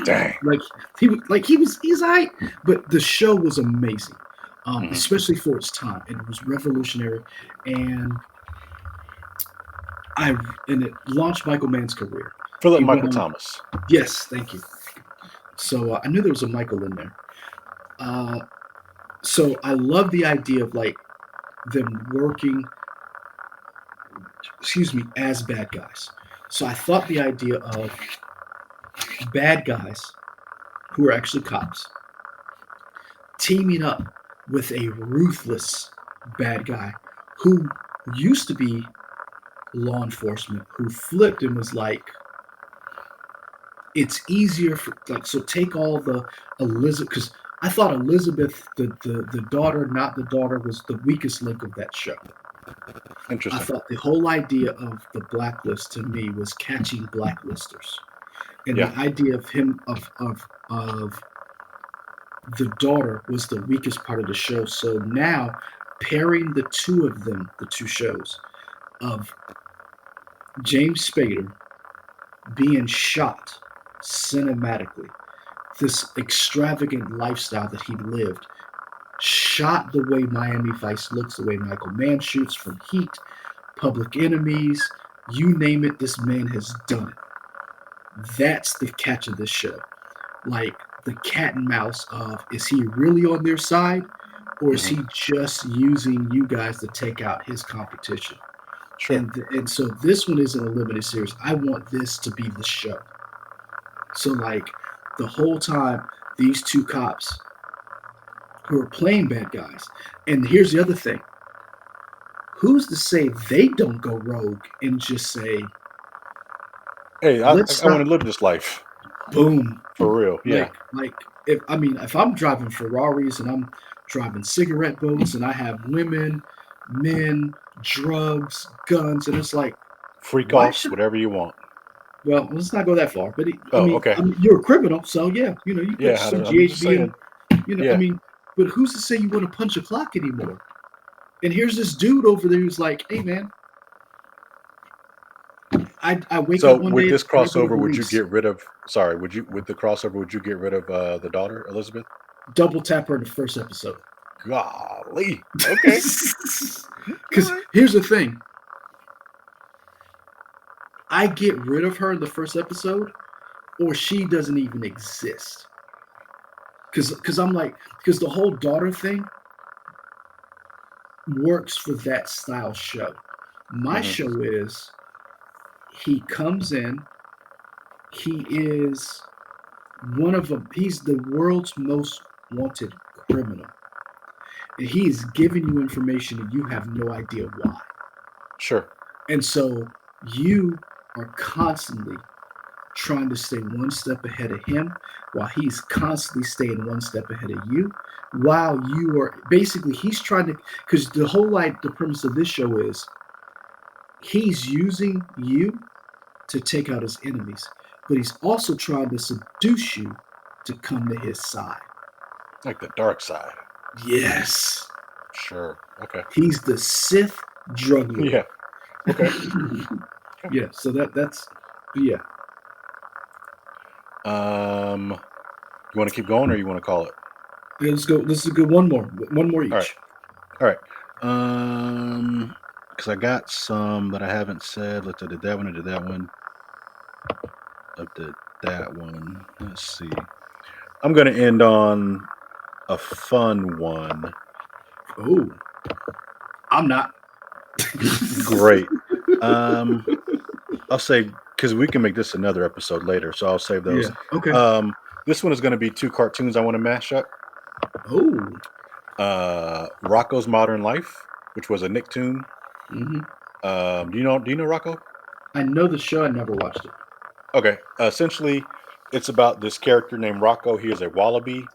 Dang. he's alright. But the show was amazing, Mhm. especially for its time. It was revolutionary, and it launched Michael Mann's career. Philip He went Michael on- Thomas. Yes, thank you. So I knew there was a Michael in there. So I love the idea of like them working, as bad guys. So I thought the idea of bad guys who are actually cops teaming up with a ruthless bad guy who used to be law enforcement, who flipped and was like, it's easier for like, so take all the Elizabeth, because I thought Elizabeth, the daughter, not the daughter, was the weakest link of that show. I Interesting. thought the whole idea of the blacklist to me was catching blacklisters, and Yeah. the idea of him of the daughter was the weakest part of the show. So now pairing the two of them, the two shows of James Spader being shot cinematically, this extravagant lifestyle that he lived, shot the way Miami Vice looks, the way Michael Mann shoots, from Heat, Public Enemies, you name it, this man has done it. That's the catch of this show. Like the cat and mouse of, is he really on their side, or is he just using you guys to take out his competition? Sure. And so this one isn't a limited series. I want this to be the show. So like the whole time, these two cops who are playing bad guys. And here's the other thing. who's to say they don't go rogue and just say, Hey, let's I want stop, to live this life boom. for real. Yeah, Like if I'm driving Ferraris and I'm driving cigarette boats and I have women, men, drugs, guns, and it's like, freak why offs, should whatever you want. well, let's not go that far. But Oh, okay. you're a criminal, so yeah, you put Yeah, some I'm just GHB saying. in, I Yeah. mean, but who's to say you want to punch a clock anymore? And here's this dude over there who's like, hey man, I wake So up one with day this and I go to crossover, would you Belize, get rid of? Sorry, would you with the crossover? Would you get rid of the daughter Elizabeth? double tap her in the first episode. Golly. Okay. All Because right. here's the thing, I get rid of her in the first episode, or she doesn't even exist. Because I'm like, because the whole daughter thing works for that style show. My Mm-hmm. show is he comes in, he is one of them, he's the world's most wanted criminal. And he is giving you information and you have no idea why. Sure. And so you are constantly trying to stay one step ahead of him while he's constantly staying one step ahead of you. While you are basically, he's trying to, because the whole the premise of this show is he's using you to take out his enemies, but he's also trying to seduce you to come to his side. Like the dark side. Yes, Sure. Okay. he's the Sith drug lord. Yeah. Okay. Yeah, so that's yeah. You want to keep going or you want to call it? Okay, let's go. This is a good one more All right. each. All right. Because I got some that I haven't said. Let's did that one. I did that one. I did that one. Let's see. I'm gonna end on a fun one. Oh, I'm not. Great. Um, I'll say because we can make this another episode later, so I'll save those. Yeah. Okay. This one is going to be two cartoons I want to mash up. Oh. Rocco's Modern Life, which was a Nicktoon. Hmm. Do you know Rocco? I know the show. I never watched it. Okay. Essentially, it's about this character named Rocco. He is a wallaby,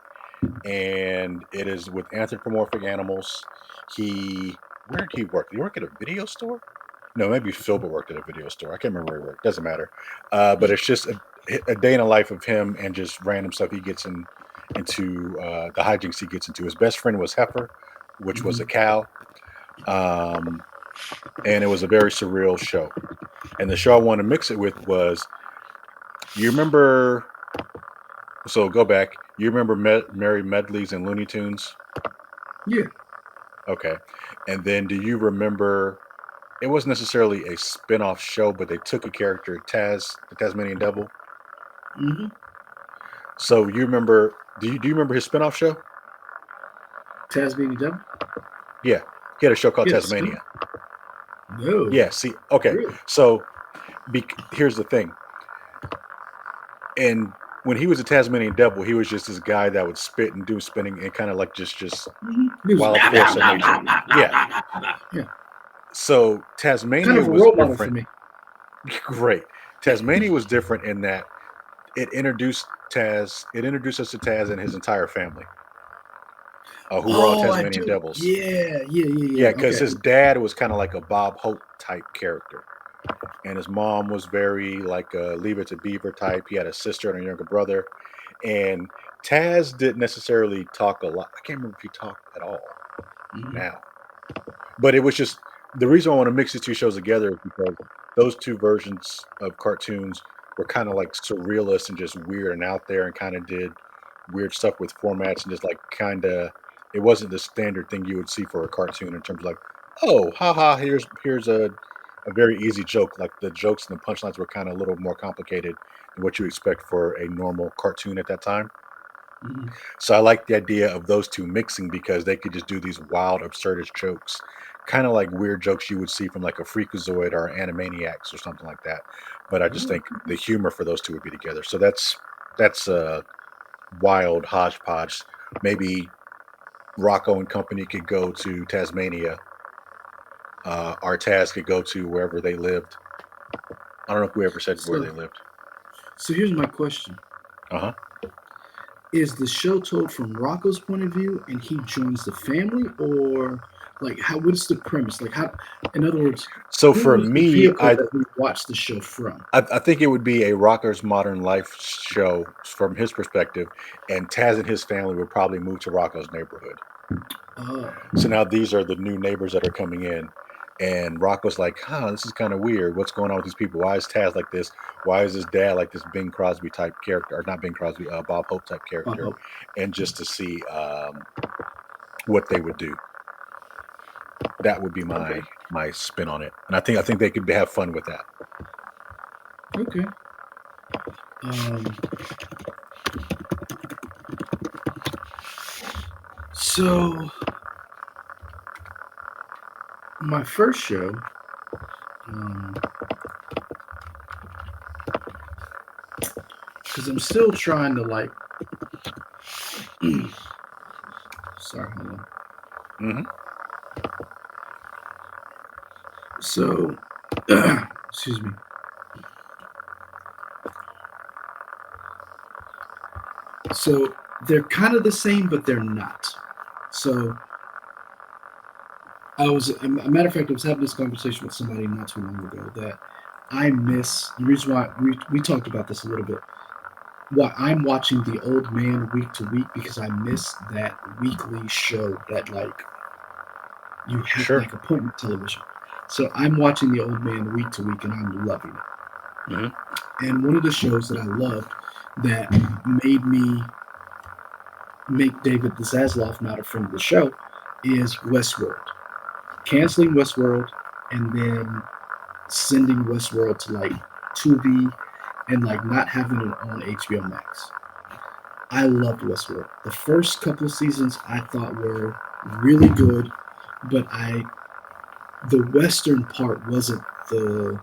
and it is with anthropomorphic animals. Where did he work? Did he work at a video store? No, maybe Philbert worked at a video store. I can't remember where he worked. Doesn't matter. But it's just a day in the life of him and just random stuff he gets into the hijinks he gets into. His best friend was Heifer, which was a cow. And it was a very surreal show. And the show I wanted to mix it with was, you remember, so go back, you remember Mary Medley's and Looney Tunes? Yeah. Okay. And then do you remember, it wasn't necessarily a spin-off show, but they took a character, Taz, the Tasmanian Devil. Hmm. So you remember, do you remember his spin-off show? Tasmanian Devil. Yeah. He had a show called Yes. Tasmania. No. Yeah, see, okay. Really? So here's the thing. And when he was a Tasmanian Devil, he was just this guy that would spit and do spinning and kind of like just wild force of nature. Yeah. Yeah. So Tasmania Kind of a was role model for different. me. Great. Tasmania was different in that it introduced us to Taz and his entire family, who were all I Tasmanian do. devils. Yeah. Because Okay. his dad was kind of like a Bob Hope type character, and his mom was very like a Leave It to Beaver type. He had a sister and a younger brother, and Taz didn't necessarily talk a lot. I can't remember if he talked at all now, but it was just the reason I want to mix these two shows together is because those two versions of cartoons were kind of like surrealist and just weird and out there and kind of did weird stuff with formats and just like kind of, it wasn't the standard thing you would see for a cartoon in terms of like, oh, haha, here's a very easy joke. Like the jokes and the punchlines were kind of a little more complicated than what you expect for a normal cartoon at that time. Mm-hmm. So I like the idea of those two mixing because they could just do these wild, absurdist jokes, kind of like weird jokes you would see from like a Freakazoid or Animaniacs or something like that. But I just think the humor for those two would be together. So that's a wild hodgepodge. Maybe Rocco and company could go to Tasmania Artaz could go to wherever they lived. I don't know who ever said where So, they lived. so here's my question: Uh huh. is the show told from Rocco's point of view, and he joins the family, or like how? What's the premise? Like how? In other words, So who for was the me, vehicle that we watched the show from? I think it would be a Rocker's Modern Life show from his perspective, and Taz and his family would probably move to Rocco's neighborhood. Uh, So now these are the new neighbors that are coming in, and Rocco's like, "Huh, this is kind of weird. What's going on with these people? Why is Taz like this? Why is his dad like this Bing Crosby type character, or not Bing Crosby, Bob Hope type character?" uh, And just to see what they would do. That would be okay, my spin on it, and I think they could have fun with that. okay. Um, so my first show, um, because I'm still trying to like. Sorry, hold on. Hmm. So, excuse me. So they're kind of the same, but they're not. So a matter of fact, I was having this conversation with somebody not too long ago that I miss. The reason why we talked about this a little bit. Why I'm watching The Old Man week to week because I miss that weekly show that like you have Sure. like appointment television. So I'm watching The Old Man week to week and I'm loving it. Hmm. And one of the shows that I loved that made me make David Zaslav not a friend of the show is Westworld. Canceling Westworld and then sending Westworld to like Tubi and like not having it on HBO Max. I loved Westworld. The first couple of seasons I thought were really good, but the Western part wasn't the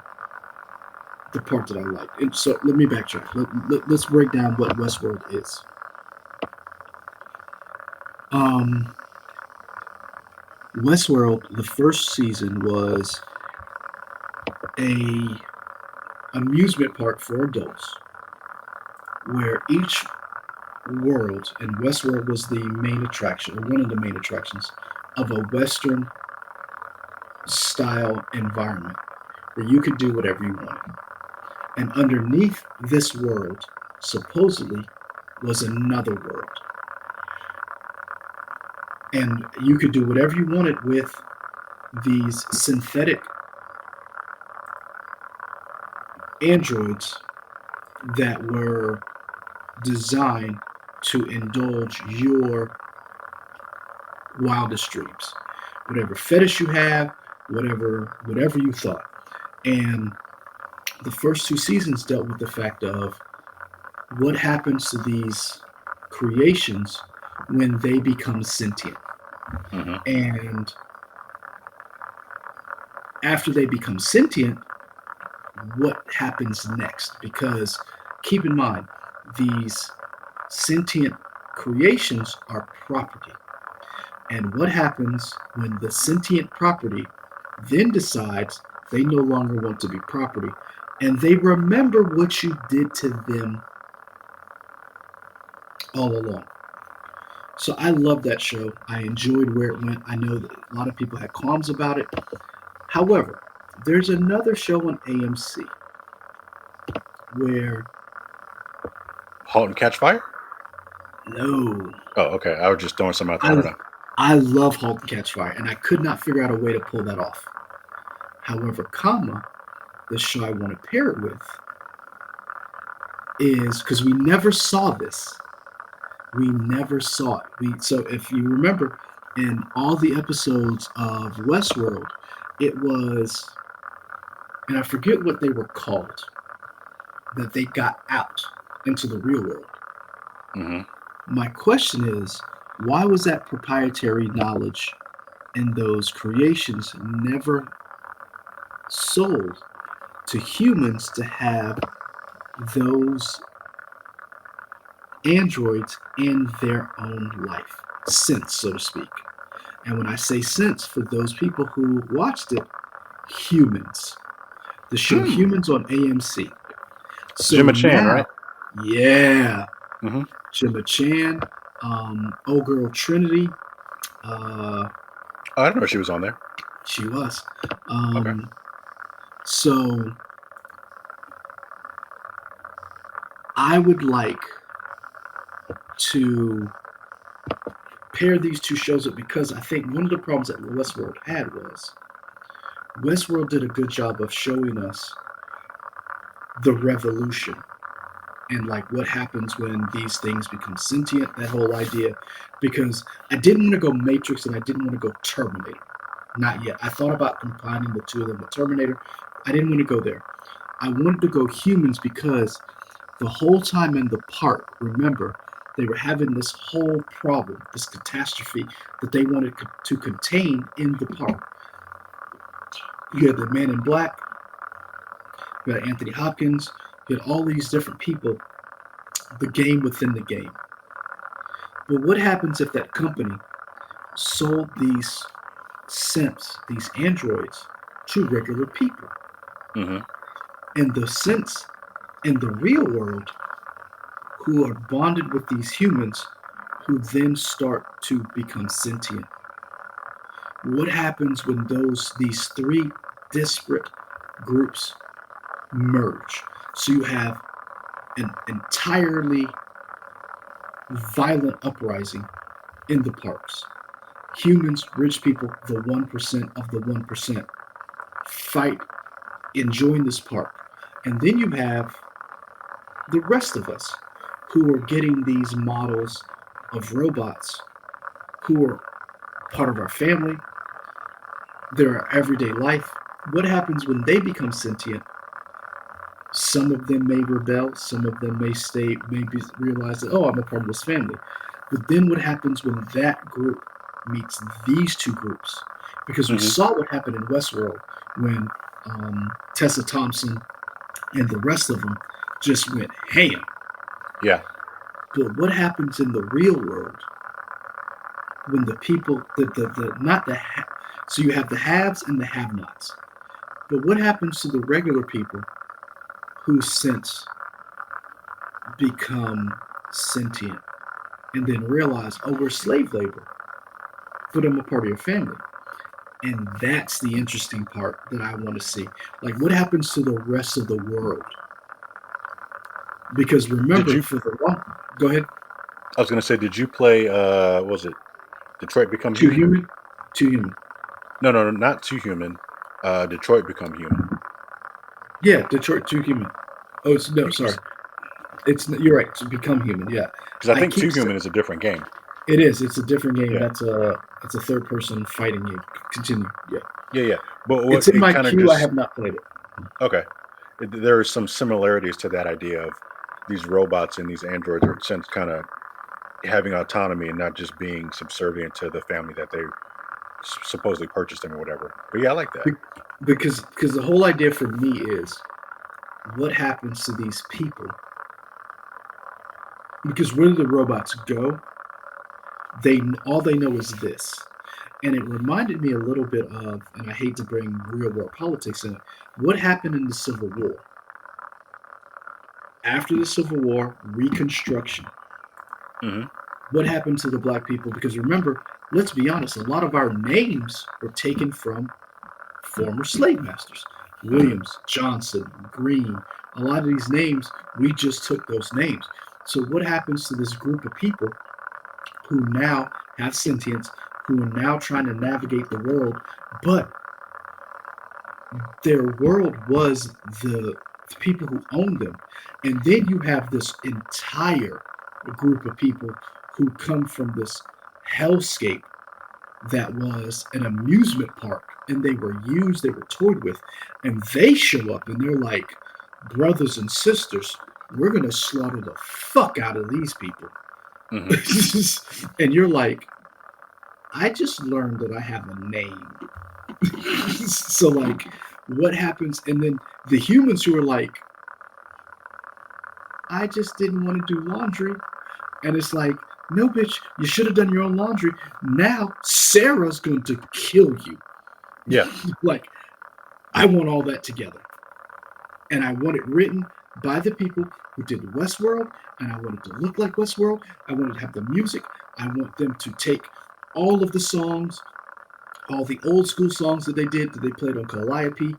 part that I liked. And so let me backtrack. Let's break down what Westworld is. Um, Westworld, the first season was a amusement park for adults, where each world, and Westworld was the main attraction, or one of the main attractions, of a Western style environment where you could do whatever you wanted. And underneath this world, supposedly, was another world. And you could do whatever you wanted with these synthetic androids that were designed to indulge your wildest dreams, whatever fetish you have, whatever you thought. And the first two seasons dealt with the fact of what happens to these creations when they become sentient. Hmm. And after they become sentient, what happens next? Because keep in mind, these sentient creations are property. And what happens when the sentient property then decides they no longer want to be property and they remember what you did to them all along? So I love that show. I enjoyed where it went. I know that a lot of people had qualms about it. However, there's another show on AMC where Halt and Catch Fire. no, Oh, okay. I was just throwing something out there. I I don't know. I love *Halt and Catch Fire, and I could not figure out a way to pull that off. However, comma, the show I want to pair it with is because we never saw this. We never saw it. So if you remember, in all the episodes of Westworld, it was, and I forget what they were called, that they got out into the real world. Hmm. My question is, why was that proprietary knowledge and those creations never sold to humans to have those androids in their own life, sense, so to speak? And when I say since, for those people who watched it, Humans, the show Humans on AMC. So Gemma Chan, now, right? yeah, Mm-hmm. Gemma Chan, old girl Trinity, Oh, I didn't know she was on there. she was. Okay. So I would like to pair these two shows up because I think one of the problems that Westworld had was Westworld did a good job of showing us the revolution and like what happens when these things become sentient, that whole idea. Because I didn't want to go Matrix and I didn't want to go Terminator. Not yet. I thought about combining the two of them with Terminator. I didn't want to go there. I wanted to go Humans because the whole time in the park, remember, they were having this whole problem, this catastrophe that they wanted to contain in the park. You had the Man in Black, you had Anthony Hopkins, you had all these different people, the game within the game. But what happens if that company sold these synths, these androids, to regular people? Mm-hmm. And the synths in the real world who are bonded with these humans who then start to become sentient. What happens when these three disparate groups merge? So you have an entirely violent uprising in the parks. Humans, rich people, the 1% of the 1%, fight, enjoying this park. And then you have the rest of us who are getting these models of robots who are part of our family, their everyday life. What happens when they become sentient? Some of them may rebel, some of them may stay, maybe realize that, oh, I'm a part of this family. But then what happens when that group meets these two groups? Because we saw what happened in Westworld when Tessa Thompson and the rest of them just went ham. Yeah. But what happens in the real world when the people, so you have the haves and the have-nots. But what happens to the regular people who since become sentient and then realize, oh, we're slave labor, but I'm a part of your family? And that's the interesting part that I want to see. Like, what happens to the rest of the world? Because remember, for the one, go ahead. I was going to say, did you play, was it Detroit Become Too Human? Human? Too Human. No, not Too Human. Detroit Become Human. Yeah, Detroit Too Human. Oh, sorry. You're right. To Become Human. Yeah, because I think Too Human is a different game. It is. It's a different game. Yeah. That's a third-person fighting game. Continue. Yeah. Yeah. But it's in my queue. I have not played it. Okay. There are some similarities to that idea of these robots and these androids are since kind of having autonomy and not just being subservient to the family that they supposedly purchased them or whatever. But yeah, I like that. Because the whole idea for me is what happens to these people? Because where do the robots go? All they know is this. And it reminded me a little bit of, and I hate to bring real world politics in it, what happened in the Civil War? After the Civil War, Reconstruction. Mm-hmm. What happened to the black people? Because remember, let's be honest, a lot of our names were taken from former slave masters. Williams, Johnson, Green, a lot of these names, we just took those names. So what happens to this group of people who now have sentience, who are now trying to navigate the world, but their world was the people who owned them. And then you have this entire group of people who come from this hellscape that was an amusement park, and they were used, they were toyed with, and they show up and they're like, brothers and sisters, we're going to slaughter the fuck out of these people. Mm-hmm. And you're like, I just learned that I have a name. So like, what happens? And then the humans who are like, I just didn't want to do laundry. And it's like, No, bitch, you should have done your own laundry. Now Sarah's going to kill you. Yeah. Like, I want all that together. And I want it written by the people who did Westworld, and I want it to look like Westworld. I want it to have the music. I want them to take all of the songs, all the old school songs that they played on Calliope,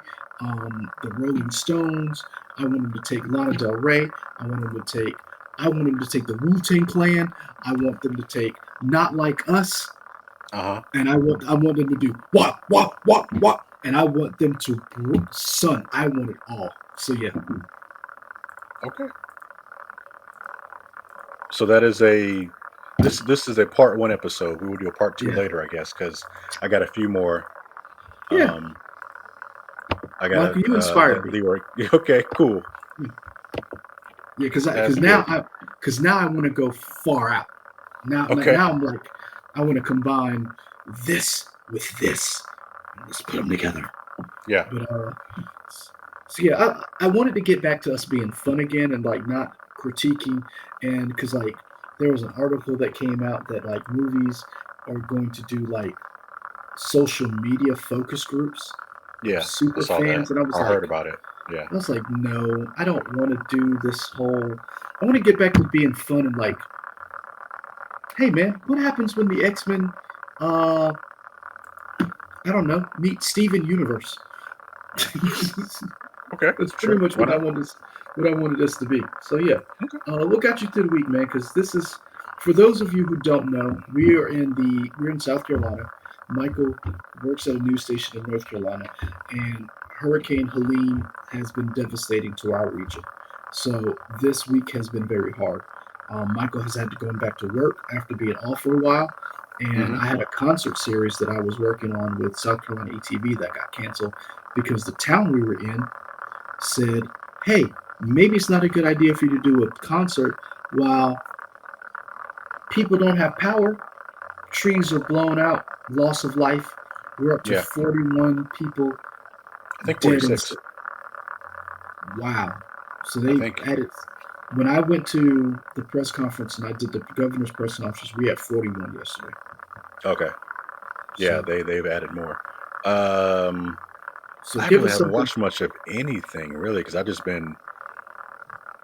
the Rolling Stones. I want them to take Lana Del Rey. I want them to take the Wu Tang Clan. I want them to take Not Like Us, Uh-huh. and I want them to do what, and I want them to son. I want it all. So yeah, Okay. So that is this is a part one episode. We will do a part two yeah, later, I guess, because I got a few more. yeah. Um, I got Michael, you inspired me. Okay, cool. Yeah, That's because now I want to go far out. Okay. Now I'm like, I want to combine this with this. Let's put them together. Yeah. But so yeah, I wanted to get back to us being fun again and like not critiquing, and because like there was an article that came out that like movies are going to do like social media focus groups of Yeah. I super saw that. fans, and I heard about it. Yeah. I was like, no, I don't want to do this whole. I want to get back to being fun and like, hey man, what happens when the X Men, uh, I don't know, meet Steven Universe? Okay. That's Sure. pretty much Why what I not? wanted. What I wanted this to be. So yeah, Okay. what got you through the week, man? Because this is, for those of you who don't know, we're in South Carolina. Michael works at a news station in North Carolina, and Hurricane Helene has been devastating to our region. So this week has been very hard. Michael has had to go back to work after being off for a while, and Hmm. I had a concert series that I was working on with South Carolina ETV that got canceled because the town we were in said, hey, maybe it's not a good idea for you to do a concert while people don't have power, trees are blown out, loss of life. We're up to Yeah. 41 people I think dead. And 46. wow. So I they think. added, when I went to the press conference and I did the governor's press conference, we had 41 yesterday. Okay. Yeah, So, they've added more. Um, so I give really us haven't something. watched much of anything really because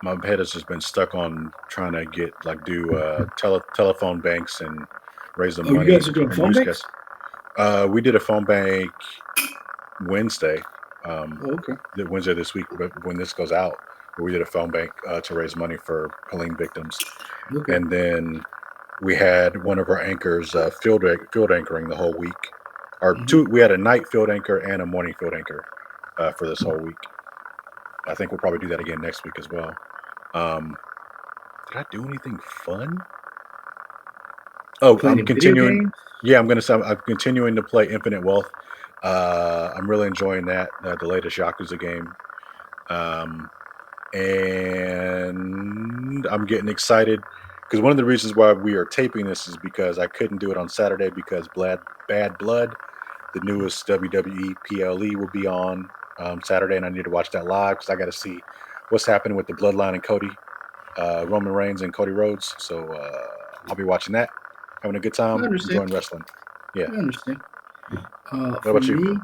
my head has just been stuck on trying to get like do telephone banks and raise the Oh, you money guys are doing for phone banks? newscasts. We did a phone bank Wednesday, um, Oh, okay. Wednesday this week, but when this goes out, where we did a phone bank to raise money for Helene victims, Okay. and then we had one of our anchors field anchoring the whole week, or Hmm. two. We had a night field anchor and a morning field anchor for this whole week. I think we'll probably do that again next week as well. Um, did I do anything fun? Oh, Playing I'm any video continuing. games? Yeah, I'm continuing to play Infinite Wealth. I'm really enjoying that. The latest Yakuza game. Um, and I'm getting excited because one of the reasons why we are taping this is because I couldn't do it on Saturday because Bad Blood, the newest WWE PLE, will be on Saturday, and I need to watch that live because I got to see what's happening with the Bloodline and Cody, Roman Reigns and Cody Rhodes. So I'll be watching that, having a good I time, understand. enjoying wrestling. Yeah. I understand. What For about you? me,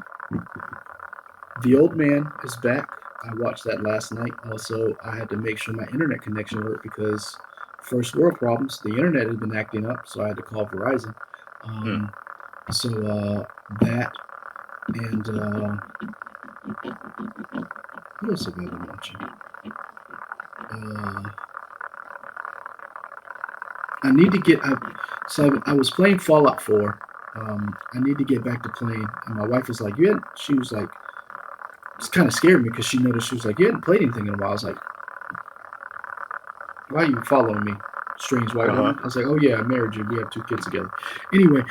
The Old Man is back. I watched that last night. Also, I had to make sure my internet connection worked because first world problems. The internet had been acting up, so I had to call Verizon. Hmm. Um, so that and what else have I been watching? Uh, I need to get. I was playing Fallout 4. I need to get back to playing. And my wife was like, "You had." She was like, it's kind of scared me because she noticed she was like, "You hadn't played anything in a while." I was like, why are you following me, strange white Uh huh. woman? I was like, oh yeah, I married you. We have 2 kids together. Anyway,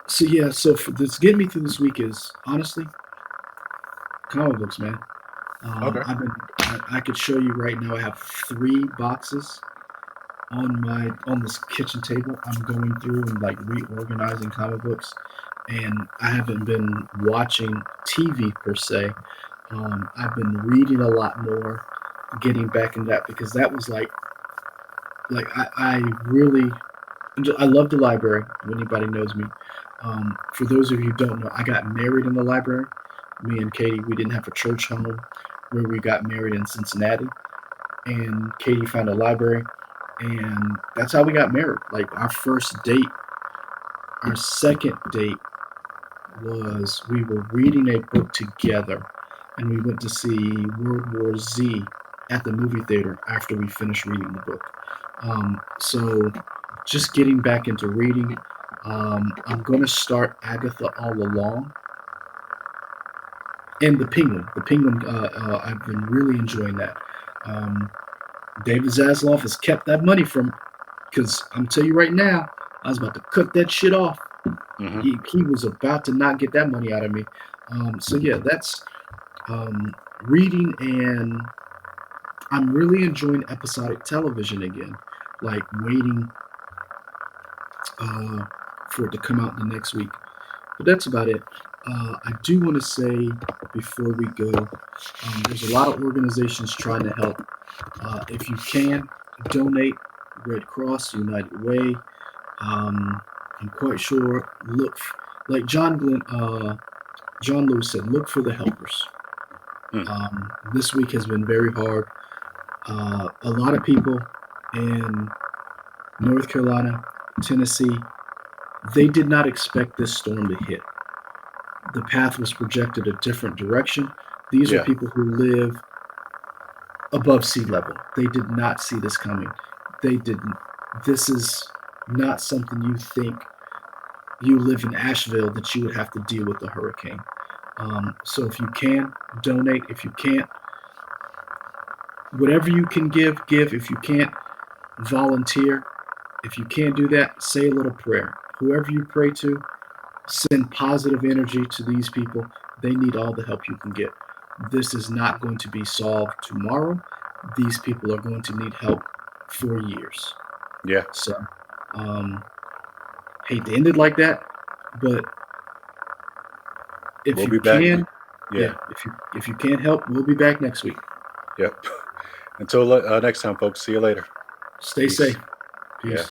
so yeah, so for this getting me through this week is honestly comic books, man. Okay. I've been I could show you right now. I have 3 boxes on this kitchen table. I'm going through and like reorganizing comic books, and I haven't been watching TV per se. I've been reading a lot more, getting back in that because that was like like I really, I love the library. If anybody knows me, for those of you who don't know, I got married in the library. Me and Katie, we didn't have a church home where we got married in Cincinnati, and Katie found a library, and that's how we got married. Like our first date, our second date was we were reading a book together, and we went to see World War Z at the movie theater after we finished reading the book. So just getting back into reading. I'm going to start Agatha All Along and The Penguin. The Penguin, I've been really enjoying that. Um, David Zaslav has kept that money from, because I'm tell you right now, I was about to cut that shit off. Hmm. He was about to not get that money out of me. So yeah, that's reading, and I'm really enjoying episodic television again, like waiting uh, for it to come out the next week. But that's about it. I do want to say before we go, there's a lot of organizations trying to help. If you can, donate. Red Cross, United Way. I'm quite sure. Like John Lewis said, look for the helpers. Hmm. This week has been very hard. A lot of people in North Carolina, Tennessee, they did not expect this storm to hit. The path was projected a different direction. These are Yeah. people who live above sea level. They did not see this coming. They didn't. This is not something you think you live in Asheville that you would have to deal with a hurricane. So if you can, donate. If you can't, whatever you can give, give. If you can't, volunteer. If you can't do that, say a little prayer. Whoever you pray to, send positive energy to these people. They need all the help you can get. This is not going to be solved tomorrow. These people are going to need help for years. Yeah. So, um, hate to end it like that, but if We'll you be back. can, Yeah. if you can't help, we'll be back next week. Yep. Until next time, folks. See you later. Stay Peace. safe. Yeah. Peace.